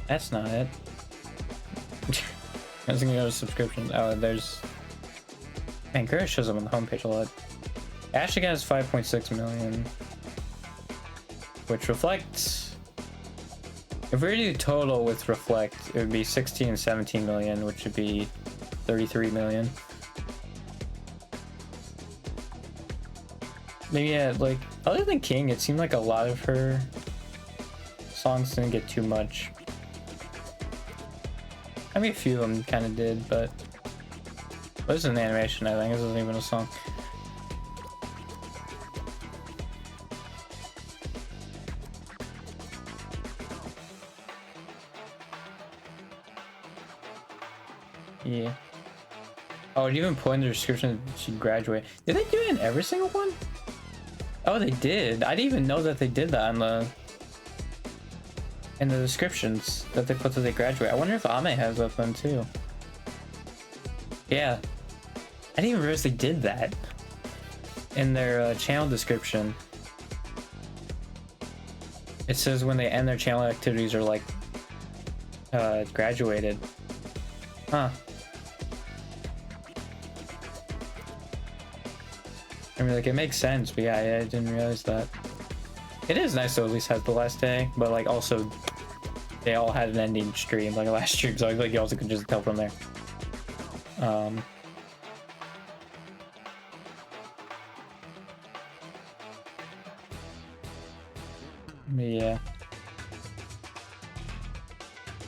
That's not it. I was gonna go to subscriptions. Oh, there's. Man, Gura shows up on the homepage a lot. Ash again has 5.6 million, which reflects. If we were to do total with Reflect, it would be 16 and 17 million, which would be 33 million. Maybe, yeah, like, other than King, it seemed like a lot of her songs didn't get too much. I mean, a few of them kind of did, but this is an animation, I think. This isn't even a song. Yeah. Oh, it even put in the description that she graduated. Did they do it in every single one? Oh, they did. I didn't even know that they did that in the descriptions that they put that they graduate. I wonder if Ame has that one too. Yeah. I didn't even realize they did that in their channel description. It says when they end their channel activities or like graduated. Huh. I mean, like, it makes sense, but yeah, I didn't realize that. It is nice to at least have the last day, but like also they all had an ending stream, like a last stream, so like you also could just tell from there. Yeah.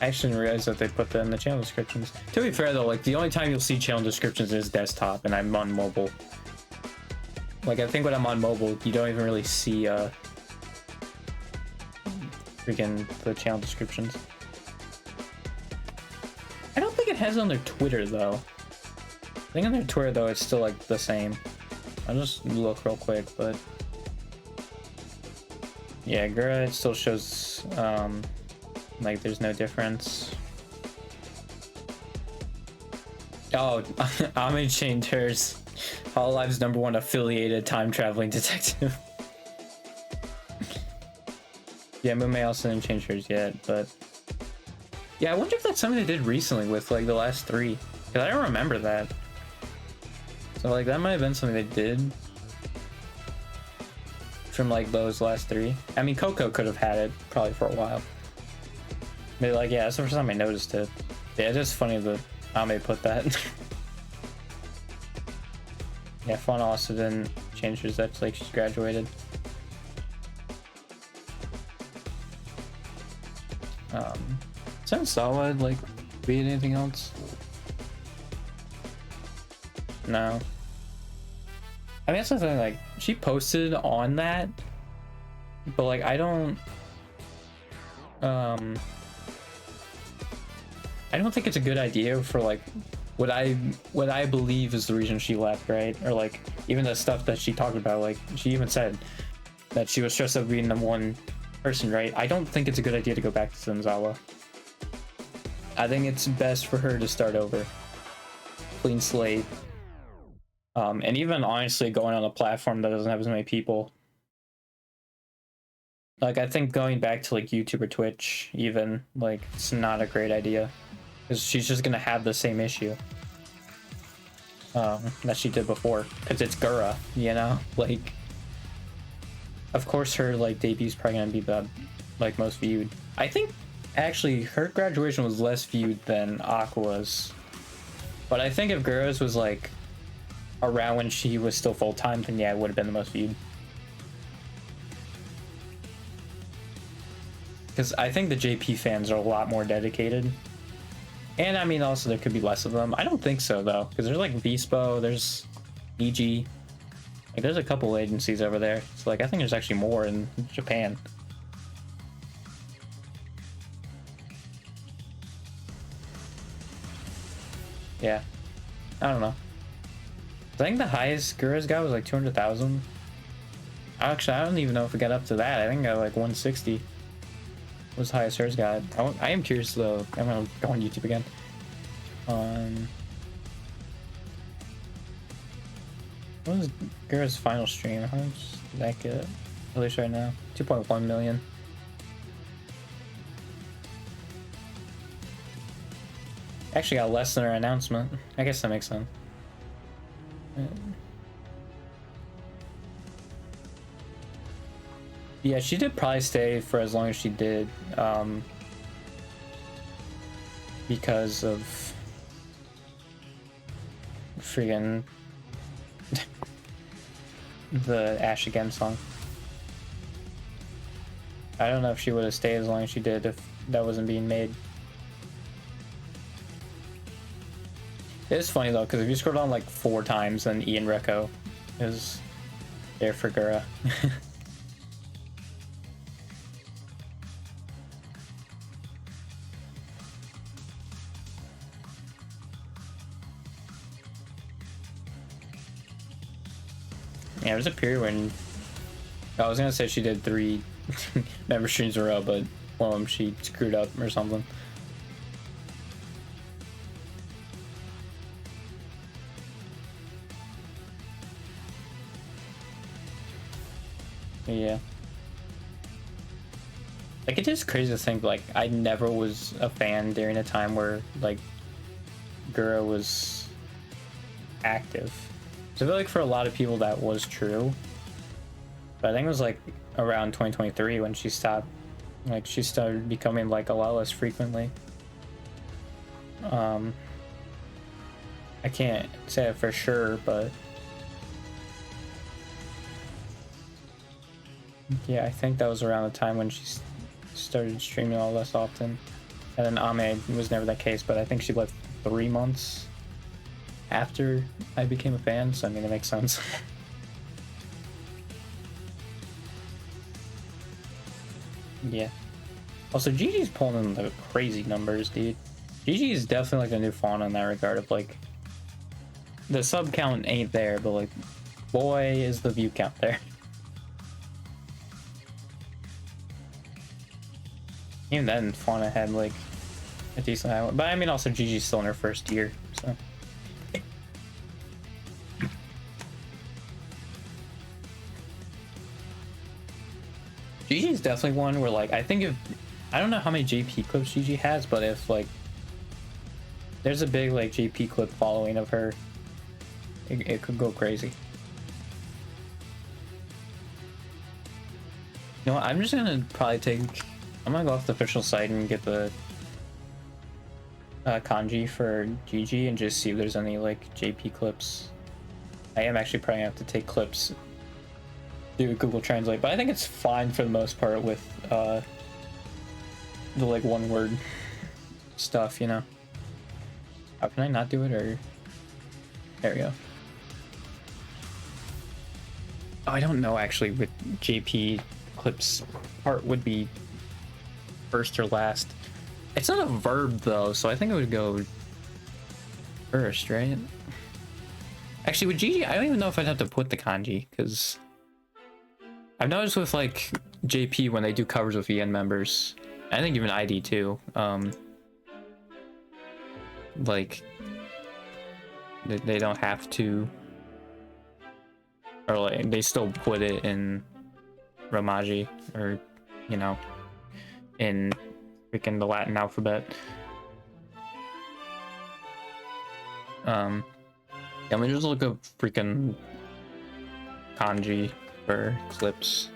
I actually didn't realize that they put that in the channel descriptions. To be fair though, like the only time you'll see channel descriptions is desktop, and I'm on mobile. Like, I think when I'm on mobile, you don't even really see freaking the channel descriptions. I don't think it has on their Twitter though. I think on their Twitter though, it's still like the same. I'll just look real quick, but yeah, Gura, it still shows like there's no difference. Oh, Ame changed hers. Hololive's #1 affiliated time traveling detective. Yeah, Mume also didn't change hers yet, but yeah, I wonder if that's something they did recently with like the last 3, because I don't remember that. So like that might have been something they did from like those last 3. I mean, Coco could have had it probably for a while. But like, yeah, that's the first time I noticed it. Yeah, it's just funny that Ame put that. Yeah, Fauna also didn't change hers. That's like she's graduated. Sensawa like read anything else? No. I mean, that's something like she posted on that, but like I don't. um I don't think it's a good idea for like what I believe is the reason she left, right? Or like even the stuff that she talked about, like she even said that she was stressed out being the one person, right? I don't think it's a good idea to go back to Senzawa. I think it's best for her to start over, clean slate, and even honestly going on a platform that doesn't have as many people. Like I think going back to like YouTube or Twitch, even like it's not a great idea, because she's just gonna have the same issue that she did before, because it's Gura, you know. Like, of course her like debut's probably gonna be the like most viewed. I think actually her graduation was less viewed than Aqua's, but I think if Gura's was like around when she was still full-time, then yeah, it would have been the most viewed. Because I think the JP fans are a lot more dedicated. And I mean, also there could be less of them. I don't think so though, because there's like Vispo, there's EG, like there's a couple agencies over there. So like I think there's actually more in Japan. Yeah, I don't know. I think the highest Gura's got was like 200,000. Actually, I don't even know if it got up to that. I think I got like 160. Was the highest hers got. I am curious though. I'm gonna go on YouTube again. What was Gura's final stream? How much did that get? At least right now, 2.1 million. Actually got less than her announcement. I guess that makes sense. Yeah, she did probably stay for as long as she did, because of freaking the Ash Again song. I don't know if she would have stayed as long as she did if that wasn't being made. It is funny though, because if you scroll down like 4 times, then Ian Recco is there for Gura. Yeah, there's a period when I was gonna say she did 3 member streams in a row, but one of them she screwed up or something. Yeah. Like, it's just crazy to think, like, I never was a fan during a time where, like, Gura was active. So I feel like for a lot of people that was true. But I think it was, like, around 2023 when she stopped. Like, she started becoming, like, a lot less frequently. I can't say it for sure, but... yeah, I think that was around the time when she started streaming a lot less often. And then Ame was never that case, but I think she left 3 months after I became a fan, so I mean, it makes sense. Yeah. Also, Gigi's pulling in the crazy numbers, dude. Gigi is definitely like a new fauna in that regard of like, the sub count ain't there, but like, boy, is the view count there. Even then, Fauna had like a decent high one. But I mean, also Gigi's still in her first year, so. Gigi's definitely one where like, I think if, I don't know how many JP clips Gigi has, but if like, there's a big like JP clip following of her, it could go crazy. You know what, I'm just gonna probably I'm gonna go off the official site and get the kanji for Gigi and just see if there's any like JP clips. I am actually probably gonna have to take clips, do Google Translate, but I think it's fine for the most part with the like 1-word stuff, you know. How can I not do it, or there we go. Oh, I don't know actually with JP clips part would be first or last. It's not a verb though, so I think it would go first, right? Actually, with GG, I don't even know if I'd have to put the kanji, because I've noticed with like JP when they do covers with EN members, I think even ID too, like they don't have to, or like they still put it in Romaji, or you know, in freaking the Latin alphabet. Let me just look up freaking kanji for clips.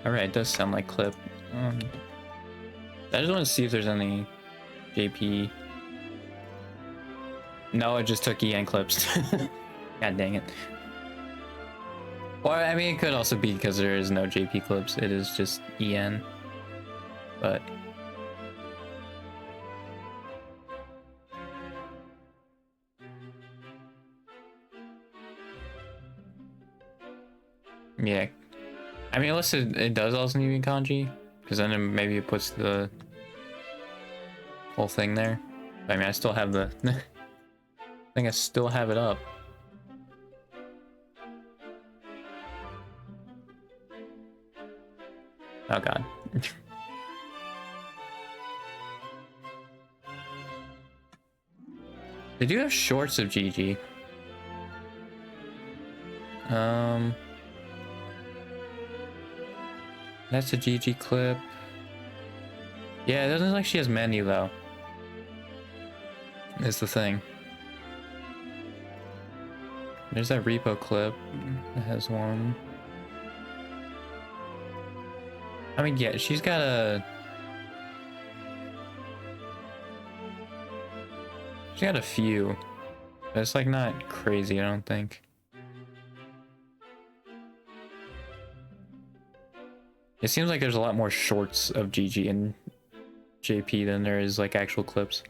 Alright, it does sound like clip. I just want to see if there's any JP. No, it just took EN clips. God dang it. Or, I mean, it could also be because there is no JP clips. It is just EN. But yeah, I mean, unless it does also need to be kanji, because then maybe it puts the whole thing there. I mean, I still have the I think I still have it up. Oh god. They do have shorts of GG. That's a GG clip. Yeah, it doesn't look like she has many though. Is the thing. There's that repo clip that has one. I mean, yeah, she's got a few, but it's like not crazy, I don't think. It seems like there's a lot more shorts of GG and JP than there is like actual clips.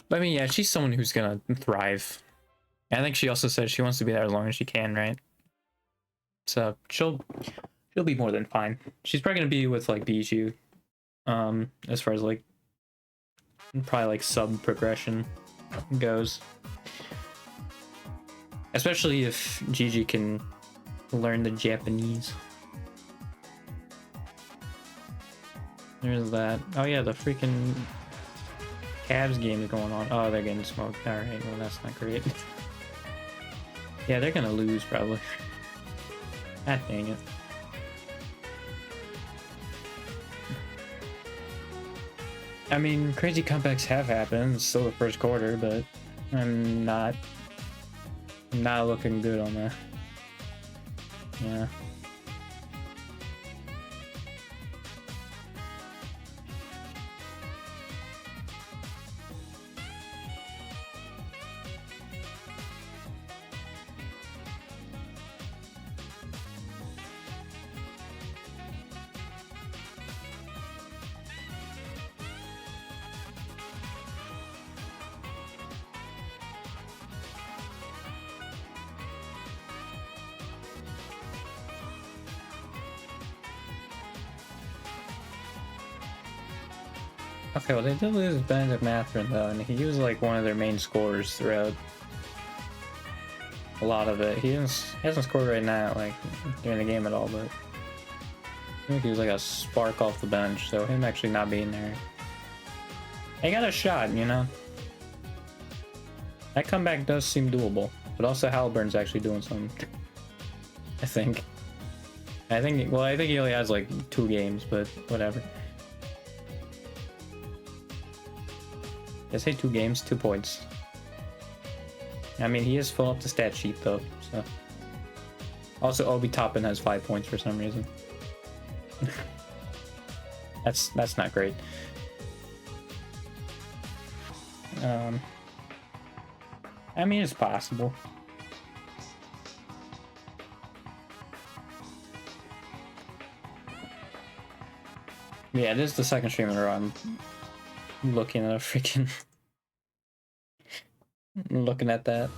But I mean, yeah, she's someone who's gonna thrive. And I think she also said she wants to be there as long as she can, right? So she'll be more than fine. She's probably gonna be with like Bijou, as far as like probably like sub progression goes. Especially if Gigi can learn the Japanese. There's that. Oh yeah, the freaking Cavs game is going on. Oh, they're getting smoked. Alright, well that's not great. Yeah, they're gonna lose probably. God dang it. I mean, crazy comebacks have happened. It's still the first quarter, but I'm not looking good on that. Yeah. Okay, well they did lose Benedict Mathurin though, and he was like one of their main scorers throughout a lot of it. He hasn't scored right now, like during the game at all, but I think he was like a spark off the bench, so him actually not being there. He got a shot, you know? That comeback does seem doable, but also Halliburton's actually doing something. I think he only has like 2 games, but whatever. I say 2 games, 2 points. I mean, he is full up the stat sheet though, so. Also, Obi Toppin has 5 points for some reason. That's not great. I mean, it's possible. Yeah, this is the second stream in a row I'm looking at a freaking Looking at that.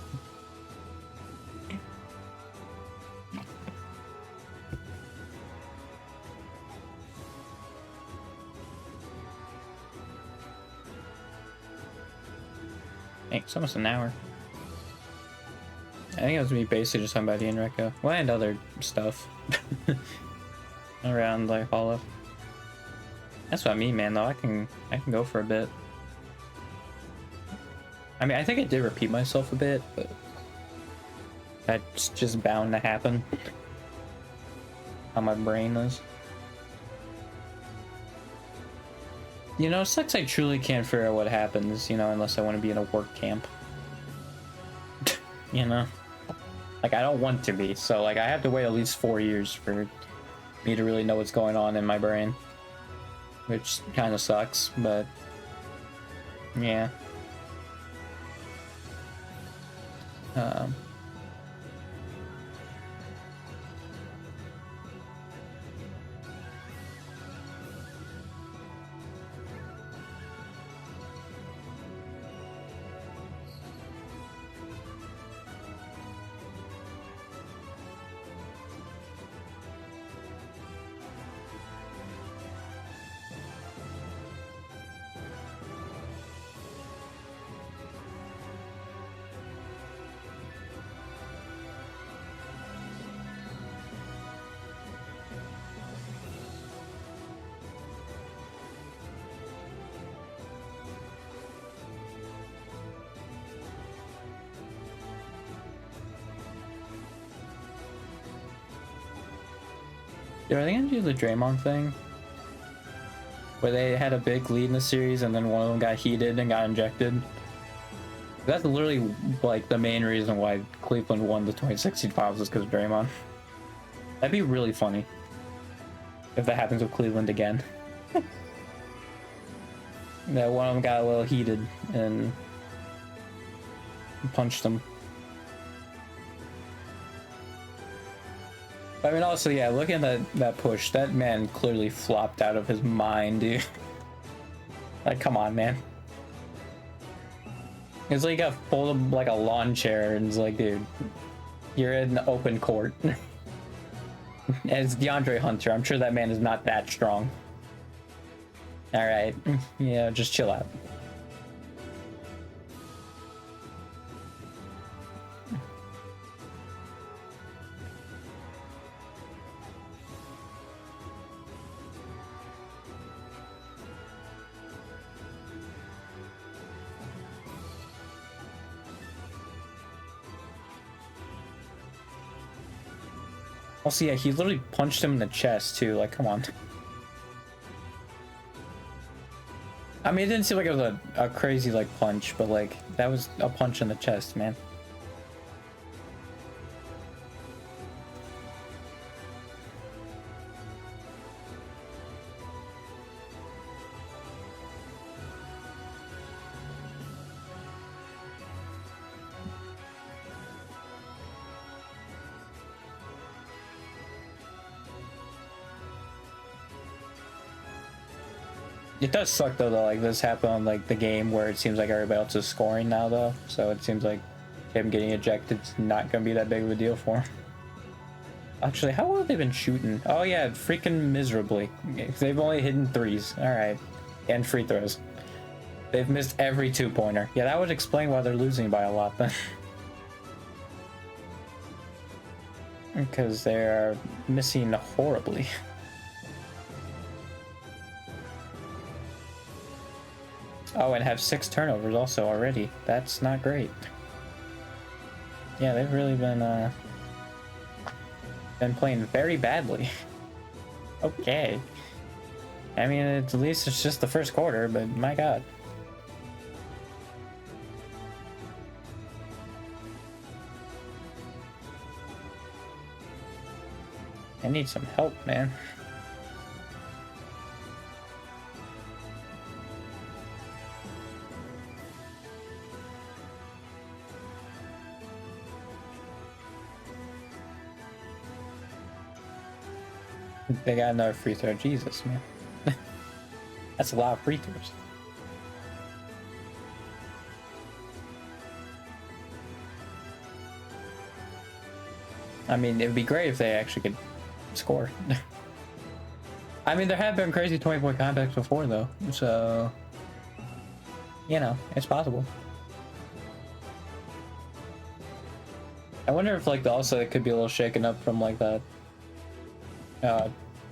Hey, it's almost an hour. I think it was me basically just talking about Ian Recco. Well, and other stuff. Around like Hollow. That's what I mean, man, though. I can go for a bit. I mean, I think I did repeat myself a bit, but that's just bound to happen. How my brain is. You know, it sucks I truly can't figure out what happens, you know, unless I want to be in a work camp. You know? Like, I don't want to be, so, like, I have to wait at least 4 years for me to really know what's going on in my brain. Which kind of sucks, but... yeah. Are they gonna do the Draymond thing? Where they had a big lead in the series and then one of them got heated and got injected? That's literally like the main reason why Cleveland won the 2016 finals is because of Draymond. That'd be really funny if that happens with Cleveland again. That one of them got a little heated and punched him. I mean, also, yeah, looking at that push, that man clearly flopped out of his mind, dude. Like, come on, man. It's like a folded like a lawn chair, and it's like, dude, you're in open court. As DeAndre Hunter, I'm sure that man is not that strong. All right, yeah, just chill out. Also, yeah, he literally punched him in the chest, too. Like, come on. I mean, it didn't seem like it was a crazy, like, punch, but, like, that was a punch in the chest, man. It does suck though that like this happened on like the game where it seems like everybody else is scoring now though, so it seems like him getting ejected is not gonna be that big of a deal for him. Actually, how well have they been shooting? Oh yeah, freaking miserably. They've only hidden threes. All right, and free throws. They've missed every 2-pointer. Yeah, that would explain why they're losing by a lot then. Because they're missing horribly. Oh, and have 6 turnovers also already. That's not great. Yeah, they've really been playing very badly. Okay. I mean, at least it's just the first quarter, but my god. I need some help, man. They got another free throw. Jesus, man. That's a lot of free throws. I mean, it would be great if they actually could score. I mean, there have been crazy 20-point comebacks before, though, so you know, it's possible. I wonder if, like, also it could be a little shaken up from, like, that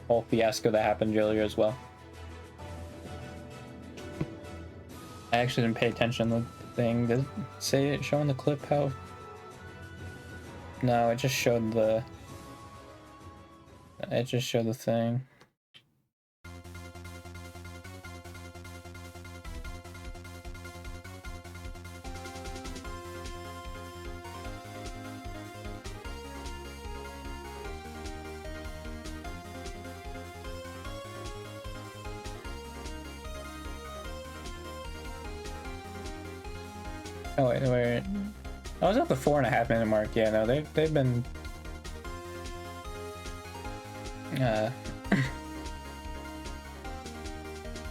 whole fiasco that happened earlier as well. I actually didn't pay attention to the thing. Did it say it showing the clip how? No, it just showed the. It just showed the thing. Oh wait, wait. I was at the 4.5 minute mark. Yeah, no, they've been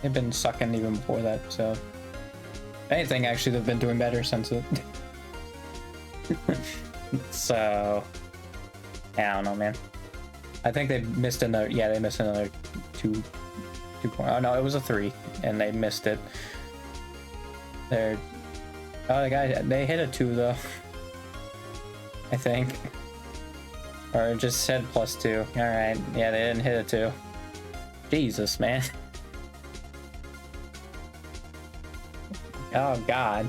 they've been sucking even before that. So, if anything, actually, they've been doing better since it. So, I don't know, man. I think they missed another. Yeah, they missed another two point. Oh no, it was a 3, and they missed it. They're. Oh, they hit a 2 though. I think. Or it just said +2. Alright, yeah, they didn't hit a 2. Jesus, man. Oh god.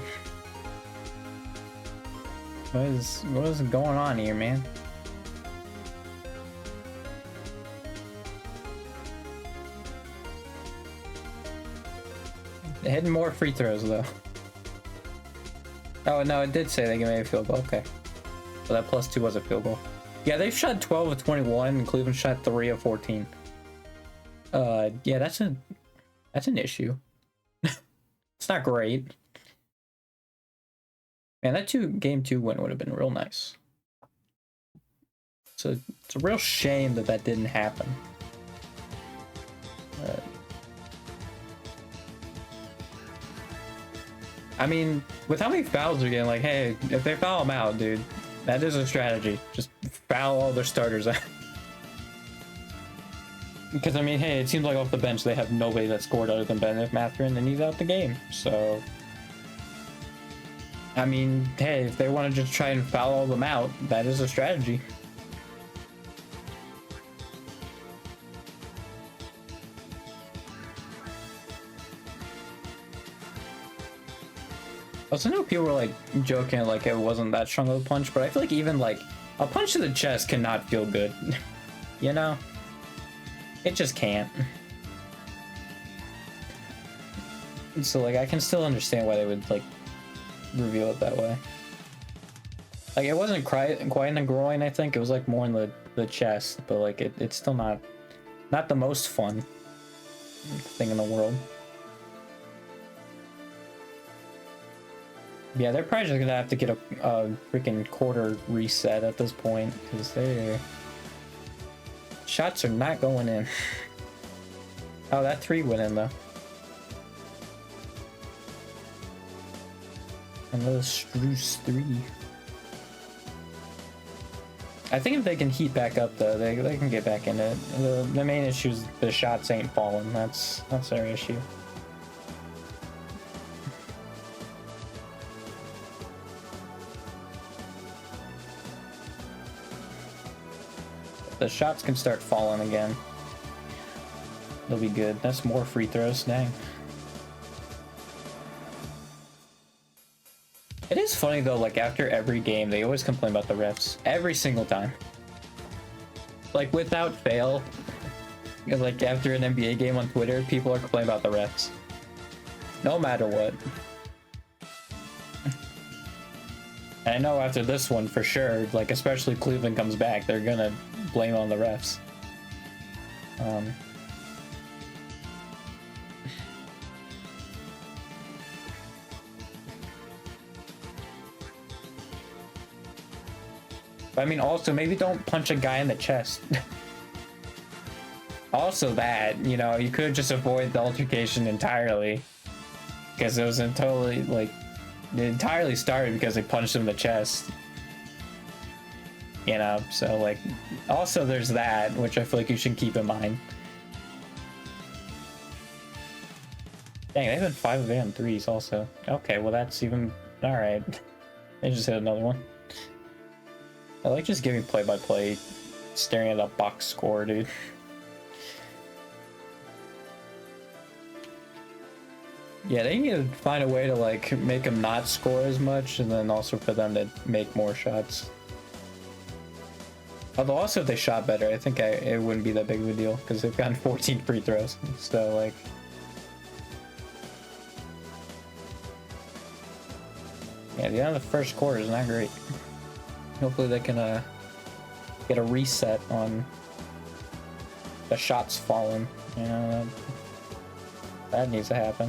What is going on here, man? They're hitting more free throws though. Oh no, it did say they can make a field goal. Okay. So that +2 was a field goal. Yeah, they've shot 12 of 21, and Cleveland shot 3 of 14. Yeah, that's an issue. It's not great. Man, that game 2 win would have been real nice. So it's a real shame that didn't happen. I mean, with how many fouls they're getting, like, hey, if they foul them out, dude, that is a strategy. Just foul all their starters out. Because, I mean, hey, it seems like off the bench they have nobody that scored other than Bennett Mathurin, and he's out the game. So, I mean, hey, if they want to just try and foul all them out, that is a strategy. Also, I know people were like joking like it wasn't that strong of a punch, but I feel like even like a punch to the chest cannot feel good. You know? It just can't. So like I can still understand why they would like reveal it that way. Like it wasn't quite in the groin, I think. It was like more in the chest, but like it's still not the most fun thing in the world. Yeah, they're probably just gonna have to get a freaking quarter reset at this point because their shots are not going in. Oh, that 3 went in though. Another Strus 3. I think if they can heat back up though, they can get back in it. The main issue is the shots ain't falling. That's their issue. The shots can start falling again. They'll be good. That's more free throws. Dang. It is funny though, like after every game, they always complain about the refs. Every single time. Like without fail. Like after an NBA game on Twitter, people are complaining about the refs. No matter what. And I know after this one for sure, like especially Cleveland comes back, they're gonna blame on the refs. But I mean, also maybe don't punch a guy in the chest. Also that, you know, you could just avoid the altercation entirely, because it was totally like it entirely started because they punched him in the chest. you know, so like also there's that, which I feel like you should keep in mind. Dang, they have been 5 of 8 on 3s also. Okay, well that's even alright. They just hit another one. I like just giving play-by-play, staring at a box score, dude. Yeah, they need to find a way to like make them not score as much, and then also for them to make more shots. Although also if they shot better, I think it wouldn't be that big of a deal because they've gotten 14 free throws. So like, yeah, the end of the first quarter is not great. Hopefully they can get a reset on the shots falling. You know, that needs to happen.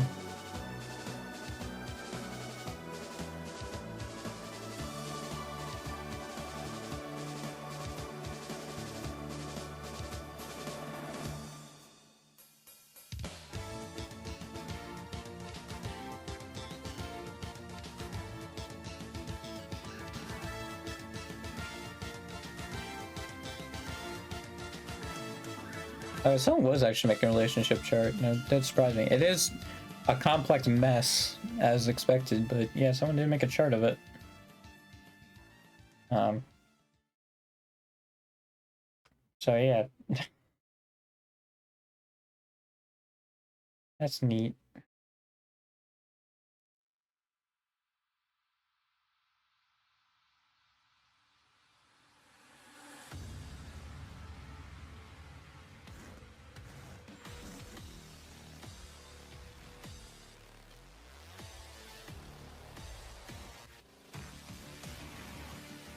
Someone was actually making a relationship chart. No, that surprised me. It is a complex mess, as expected, but yeah, someone did make a chart of it. So yeah. That's neat.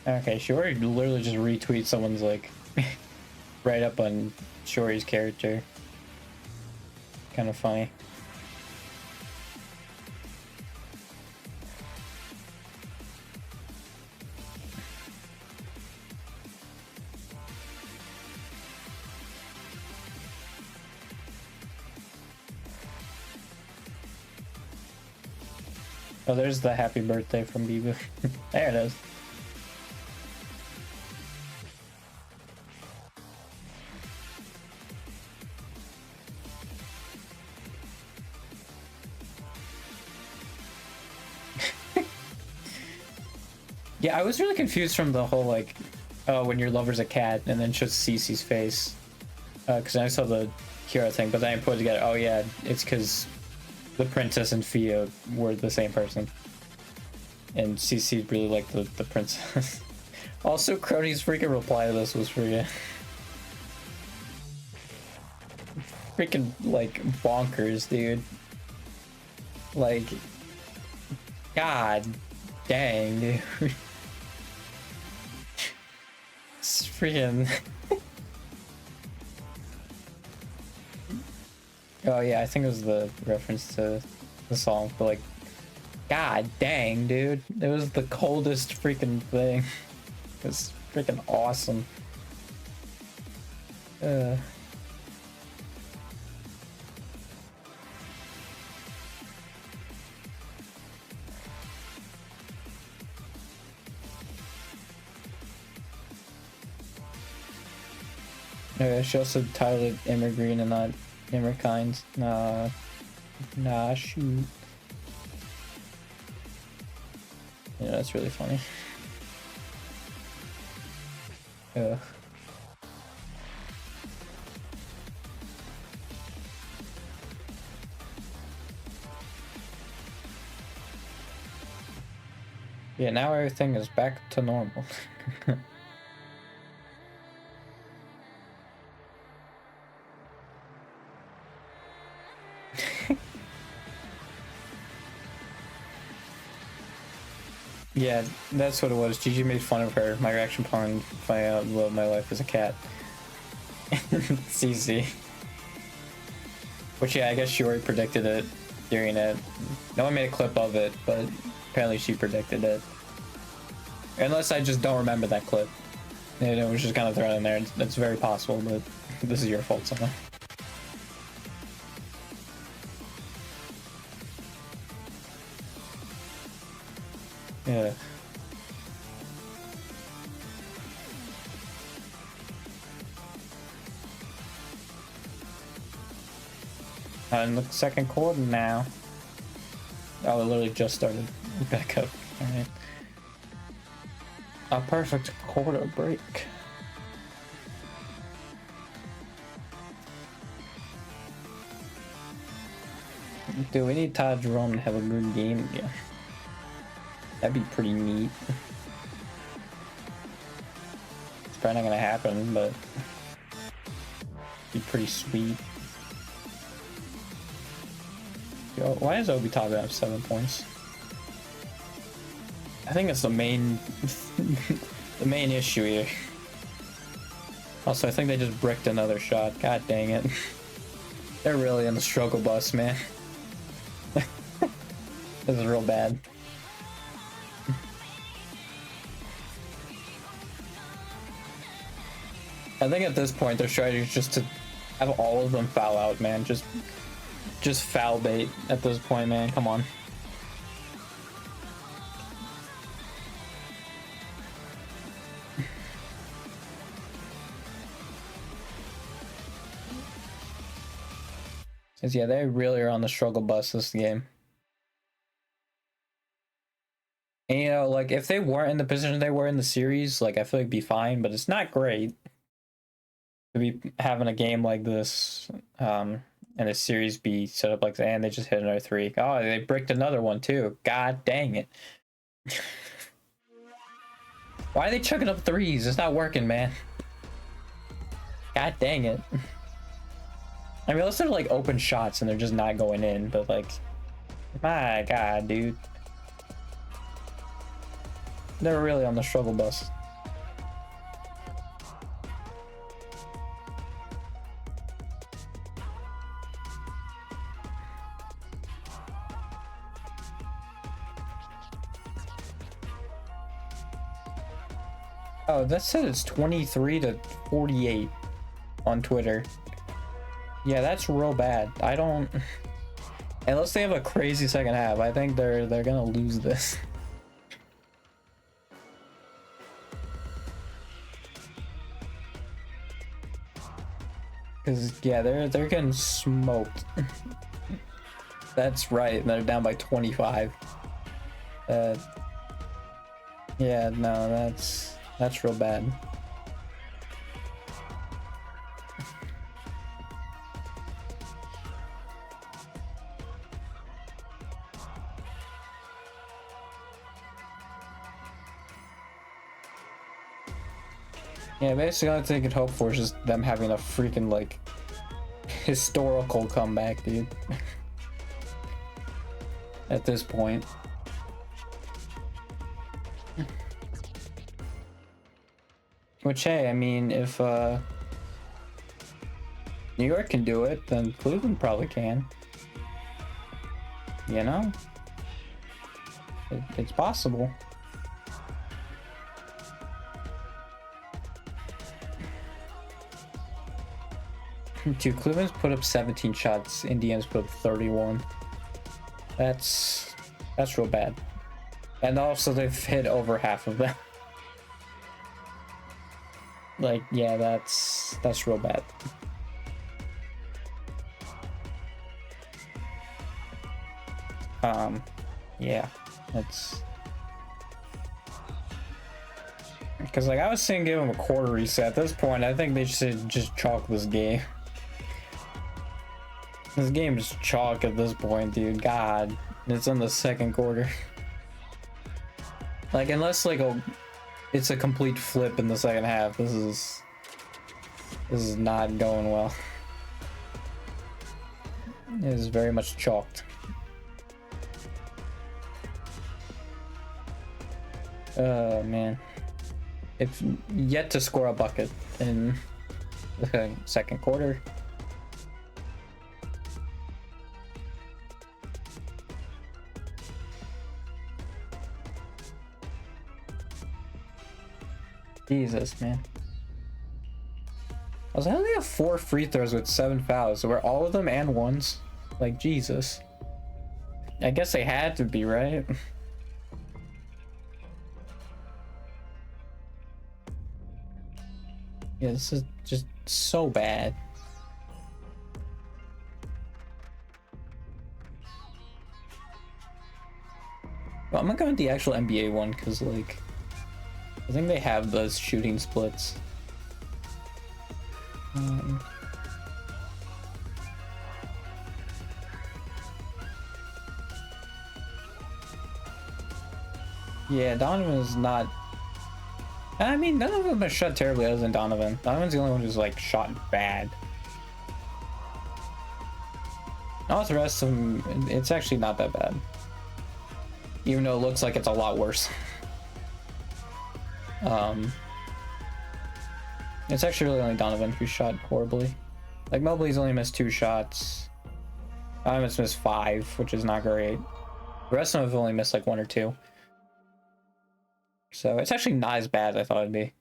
Okay, Shiori literally just retweets someone's like right up on Shiori's character. Kind of funny. Oh, there's the happy birthday from Bibu. There it is. Yeah, I was really confused from the whole like, oh, when your lover's a cat, and then just Cece's face. Because I saw the Kira thing, but then I put it together. Oh yeah, it's because the princess and Fia were the same person, and Cece really liked the princess. Also, Crony's freaking reply to this was freaking like bonkers, dude. Like, god dang, dude. It's freaking. Oh yeah, I think it was the reference to the song, but like, god dang, dude. It was the coldest freaking thing. It's freaking awesome. She also titled it Emmer Green and not Emmer Kind. Nah, shoot. Yeah, that's really funny. Ugh. Yeah, now everything is back to normal. Yeah, that's what it was. Gigi made fun of her. My reaction upon finding out what my life as a cat. CC. Which, yeah, I guess she already predicted it during it. No one made a clip of it, but apparently she predicted it. Unless I just don't remember that clip. And it was just kind of thrown in there. That's very possible, but this is your fault somehow. Yeah. In the second quarter now. Oh, it literally just started back up. Alright. A perfect quarter break. Dude, we need Todd Jerome to have a good game again. That'd be pretty neat. It's probably not gonna happen, but be pretty sweet. Yo, why does Obi Toppin have 7 points? I think it's the main the main issue here. Also, I think they just bricked another shot. God dang it. They're really in the struggle bus, man. This is real bad. I think at this point their strategy is just to have all of them foul out, man. Just foul bait at this point, man. Come on. Cause yeah, they really are on the struggle bus this game. And you know, like if they weren't in the position they were in the series, like I feel like it'd be fine, but it's not great to be having a game like this, and a series be set up like that, and they just hit another 3. Oh, they bricked another one too. God dang it. Why are they chucking up 3s? It's not working, man. God dang it. I mean, unless they're like open shots and they're just not going in, but like, my God, dude. They're really on the struggle bus. Oh, that said it's 23-48 on Twitter. Yeah, that's real bad. I don't... Unless they have a crazy second half, I think they're gonna lose this. Cause yeah, they're getting smoked. That's right. They're down by 25. Yeah, no, that's real bad. Yeah, basically all I could hope for is just them having a freaking like historical comeback, dude. At this point. Which, hey, I mean, if New York can do it, then Cleveland probably can. You know? It's possible. Dude, Cleveland's put up 17 shots, Indiana's put up 31. That's real bad. And also they've hit over half of them. Like, yeah, that's real bad. Yeah, that's... Because, like, I was saying give them a quarter reset. At this point, I think they should just chalk this game. This game is chalk at this point, dude. God, it's in the second quarter. Like, unless, like, it's a complete flip in the second half, this is not going well. It is very much chalked. Man. If yet to score a bucket in the second quarter. Jesus, man. I was like, how do they have 4 free throws with 7 fouls? So were all of them and ones? Like, Jesus. I guess they had to be, right? Yeah, this is just so bad. Well, I'm gonna go with the actual NBA one because, like, I think they have those shooting splits. Yeah, Donovan is not. I mean, none of them are shot terribly other than Donovan. Donovan's the only one who's like shot bad. All the rest of them, it's actually not that bad. Even though it looks like it's a lot worse. It's actually really only Donovan who shot horribly. Like, Mobley's only missed 2 shots. Donovan's missed 5, which is not great. The rest of them have only missed like 1 or 2. So it's actually not as bad as I thought it'd be.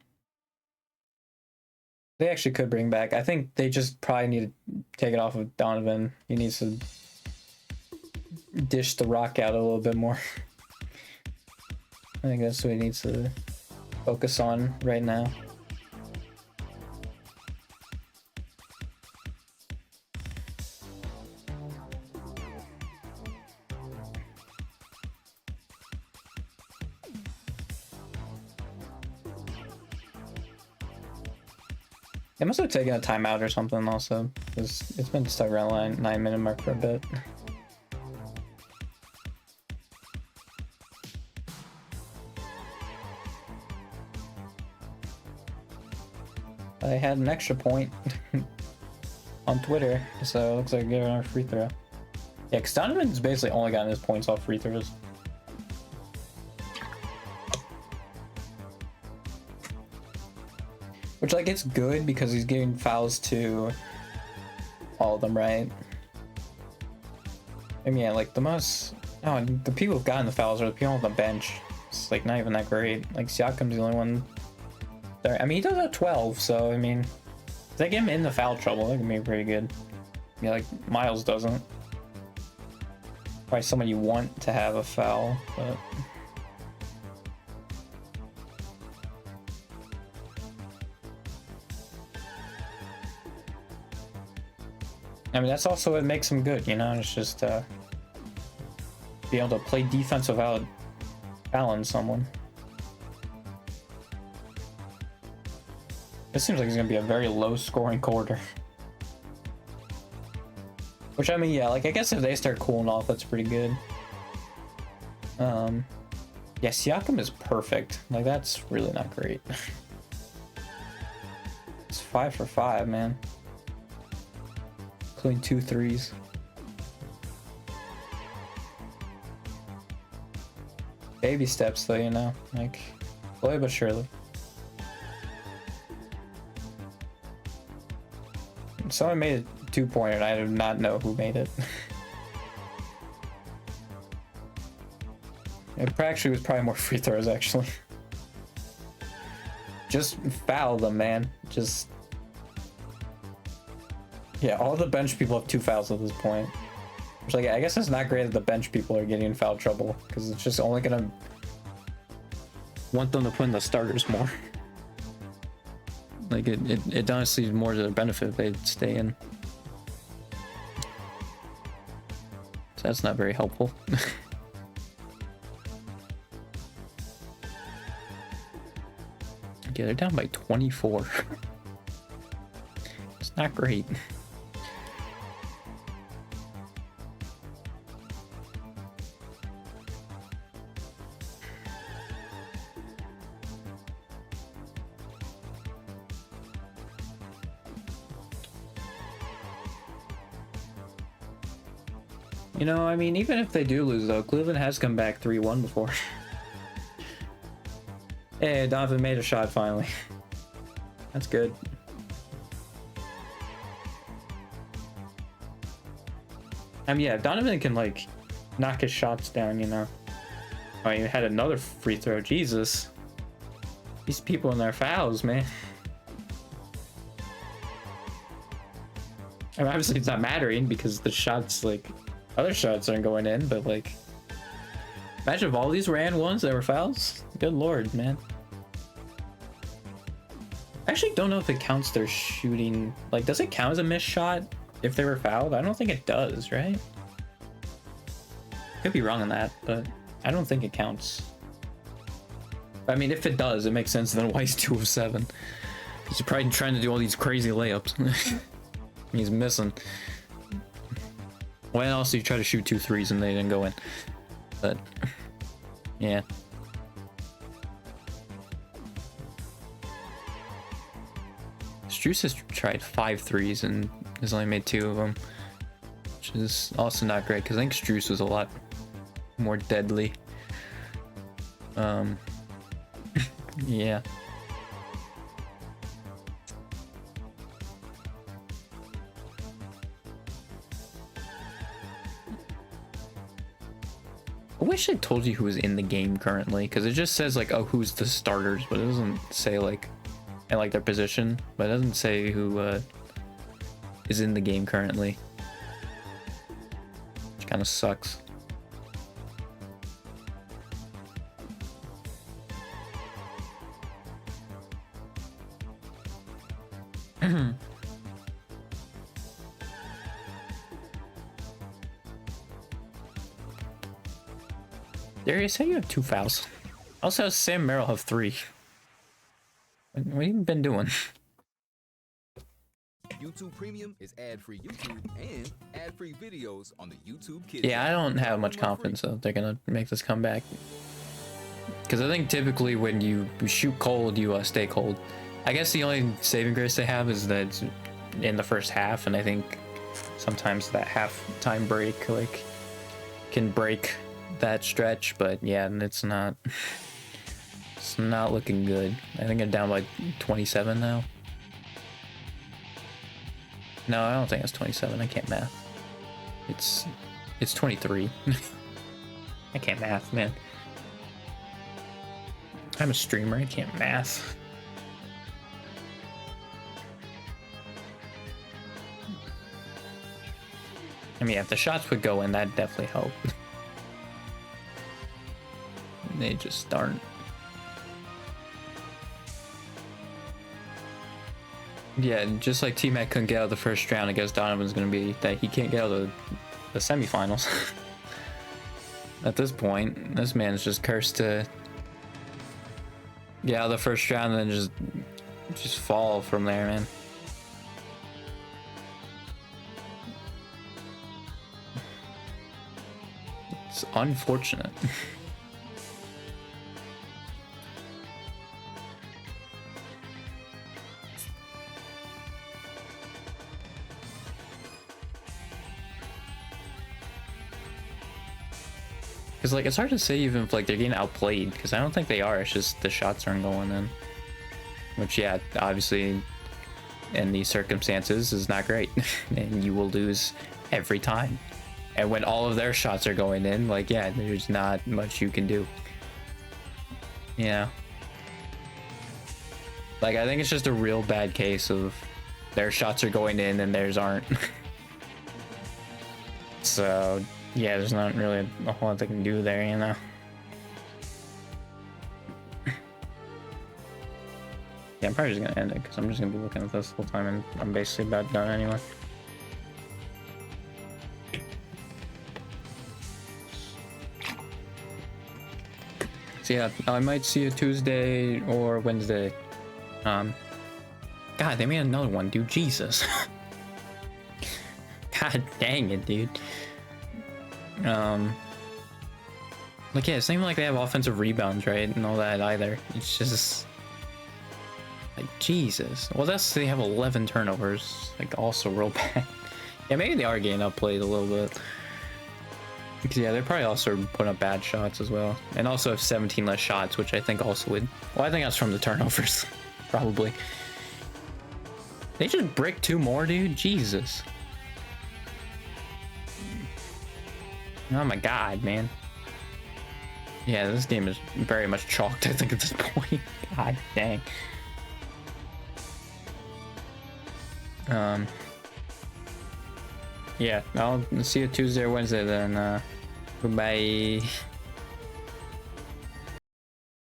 They actually could bring back. I think they just probably need to take it off of Donovan. He needs to dish the rock out a little bit more. I think that's what he needs to focus on right now. They must have taken a timeout or something also, because it's been stuck around the 9-minute mark for a bit. I had an extra point on Twitter, so it looks like I gave another free throw. Yeah, because Donovan's basically only gotten his points off free throws. Which, like, it's good because he's giving fouls to all of them, right? I mean, yeah, like, the people who've gotten the fouls are the people on the bench. It's, like, not even that great. Like, Siakam's the only one there. I mean, he does have 12, so, I mean, if they get him in the foul trouble, that can be pretty good. Yeah, like, Miles doesn't. Probably someone you want to have a foul, but... I mean, that's also what makes him good, you know? It's just be able to play defense without fouling someone. This seems like it's going to be a very low-scoring quarter. Which, I mean, yeah, like, I guess if they start cooling off, that's pretty good. Yeah, Siakam is perfect. Like, that's really not great. It's 5 for 5, man. Including 2 threes. Baby steps, though, you know, like, slowly but surely. Someone made a 2-pointer, and I do not know who made it. It actually was probably more free throws, actually. Just foul them, man. Just... Yeah, all the bench people have 2 fouls at this point. Which, like, I guess it's not great that the bench people are getting in foul trouble, because it's just only gonna want them to put in the starters more. Like, it honestly is more to their benefit if they stay in. So that's not very helpful. Yeah, they're down by 24. It's not great. You know, I mean, even if they do lose, though, Cleveland has come back 3-1 before. Hey, Donovan made a shot finally. That's good. I mean, yeah, Donovan can, like, knock his shots down, you know. Oh, he had another free throw. Jesus. These people in their fouls, man. I mean, obviously it's not mattering because the shots, like, other shots aren't going in, but, like, imagine if all these were and ones that were fouls. Good lord, man. I actually don't know if it counts their shooting. Like, does it count as a missed shot if they were fouled? I don't think it does, right? Could be wrong on that, but I don't think it counts. I mean, if it does, it makes sense. Then why is 2 of 7? He's probably trying to do all these crazy layups. He's missing. Well, and also you try to shoot 2 threes and they didn't go in. But yeah. Strus has tried 5 threes and has only made 2 of them, which is also not great because I think Strus was a lot more deadly. Yeah. I wish I told you who is in the game currently, because it just says like, oh, who's the starters, but it doesn't say like, and like their position, but it doesn't say who is in the game currently, which kind of sucks. Darius, how you have 2 fouls? Also, Sam Merrill have 3. What have you been doing? YouTube Premium is ad-free YouTube and ad-free videos on the YouTube Kids. Yeah, I don't have much confidence that they're gonna make this comeback. Because I think typically when you shoot cold, you stay cold. I guess the only saving grace they have is that it's in the first half, and I think sometimes that half-time break like can break that stretch, but yeah, it's not looking good. I think I'm down by 27 now. No, I don't think it's 27. I can't math. It's 23. I can't math, man. I'm a streamer. I can't math. I mean, if the shots would go in, that'd definitely help. They just aren't. Yeah, just like T-Mac couldn't get out of the first round, I guess Donovan's gonna be that he can't get out of the semifinals. At this point, this man's just cursed to get out of the first round and then just fall from there, man. It's unfortunate. Because like it's hard to say even if like they're getting outplayed, because I don't think they are. It's just the shots aren't going in, which yeah, obviously in these circumstances is not great. And you will lose every time. And when all of their shots are going in, like yeah, there's not much you can do. Yeah. Like I think it's just a real bad case of their shots are going in and theirs aren't. So yeah, there's not really a whole lot they can do there, you know. Yeah, I'm probably just gonna end it because I'm just gonna be looking at this the whole time and I'm basically about done anyway. So yeah, I might see you Tuesday or Wednesday. God, they made another one, dude. Jesus. God dang it, dude. Like yeah, it's not even like they have offensive rebounds, right, and all that either. It's just like Jesus. Well, they have 11 turnovers, like also real bad. Yeah, maybe they are getting outplayed a little bit. Because yeah, they're probably also putting up bad shots as well, and also have 17 less shots, which I think also would. Well, I think that's from the turnovers, probably. They just brick 2 more, dude. Jesus. Oh my god, man. Yeah, this game is very much chalked, I think, at this point. God dang. Yeah, I'll see you Tuesday or Wednesday then. Goodbye.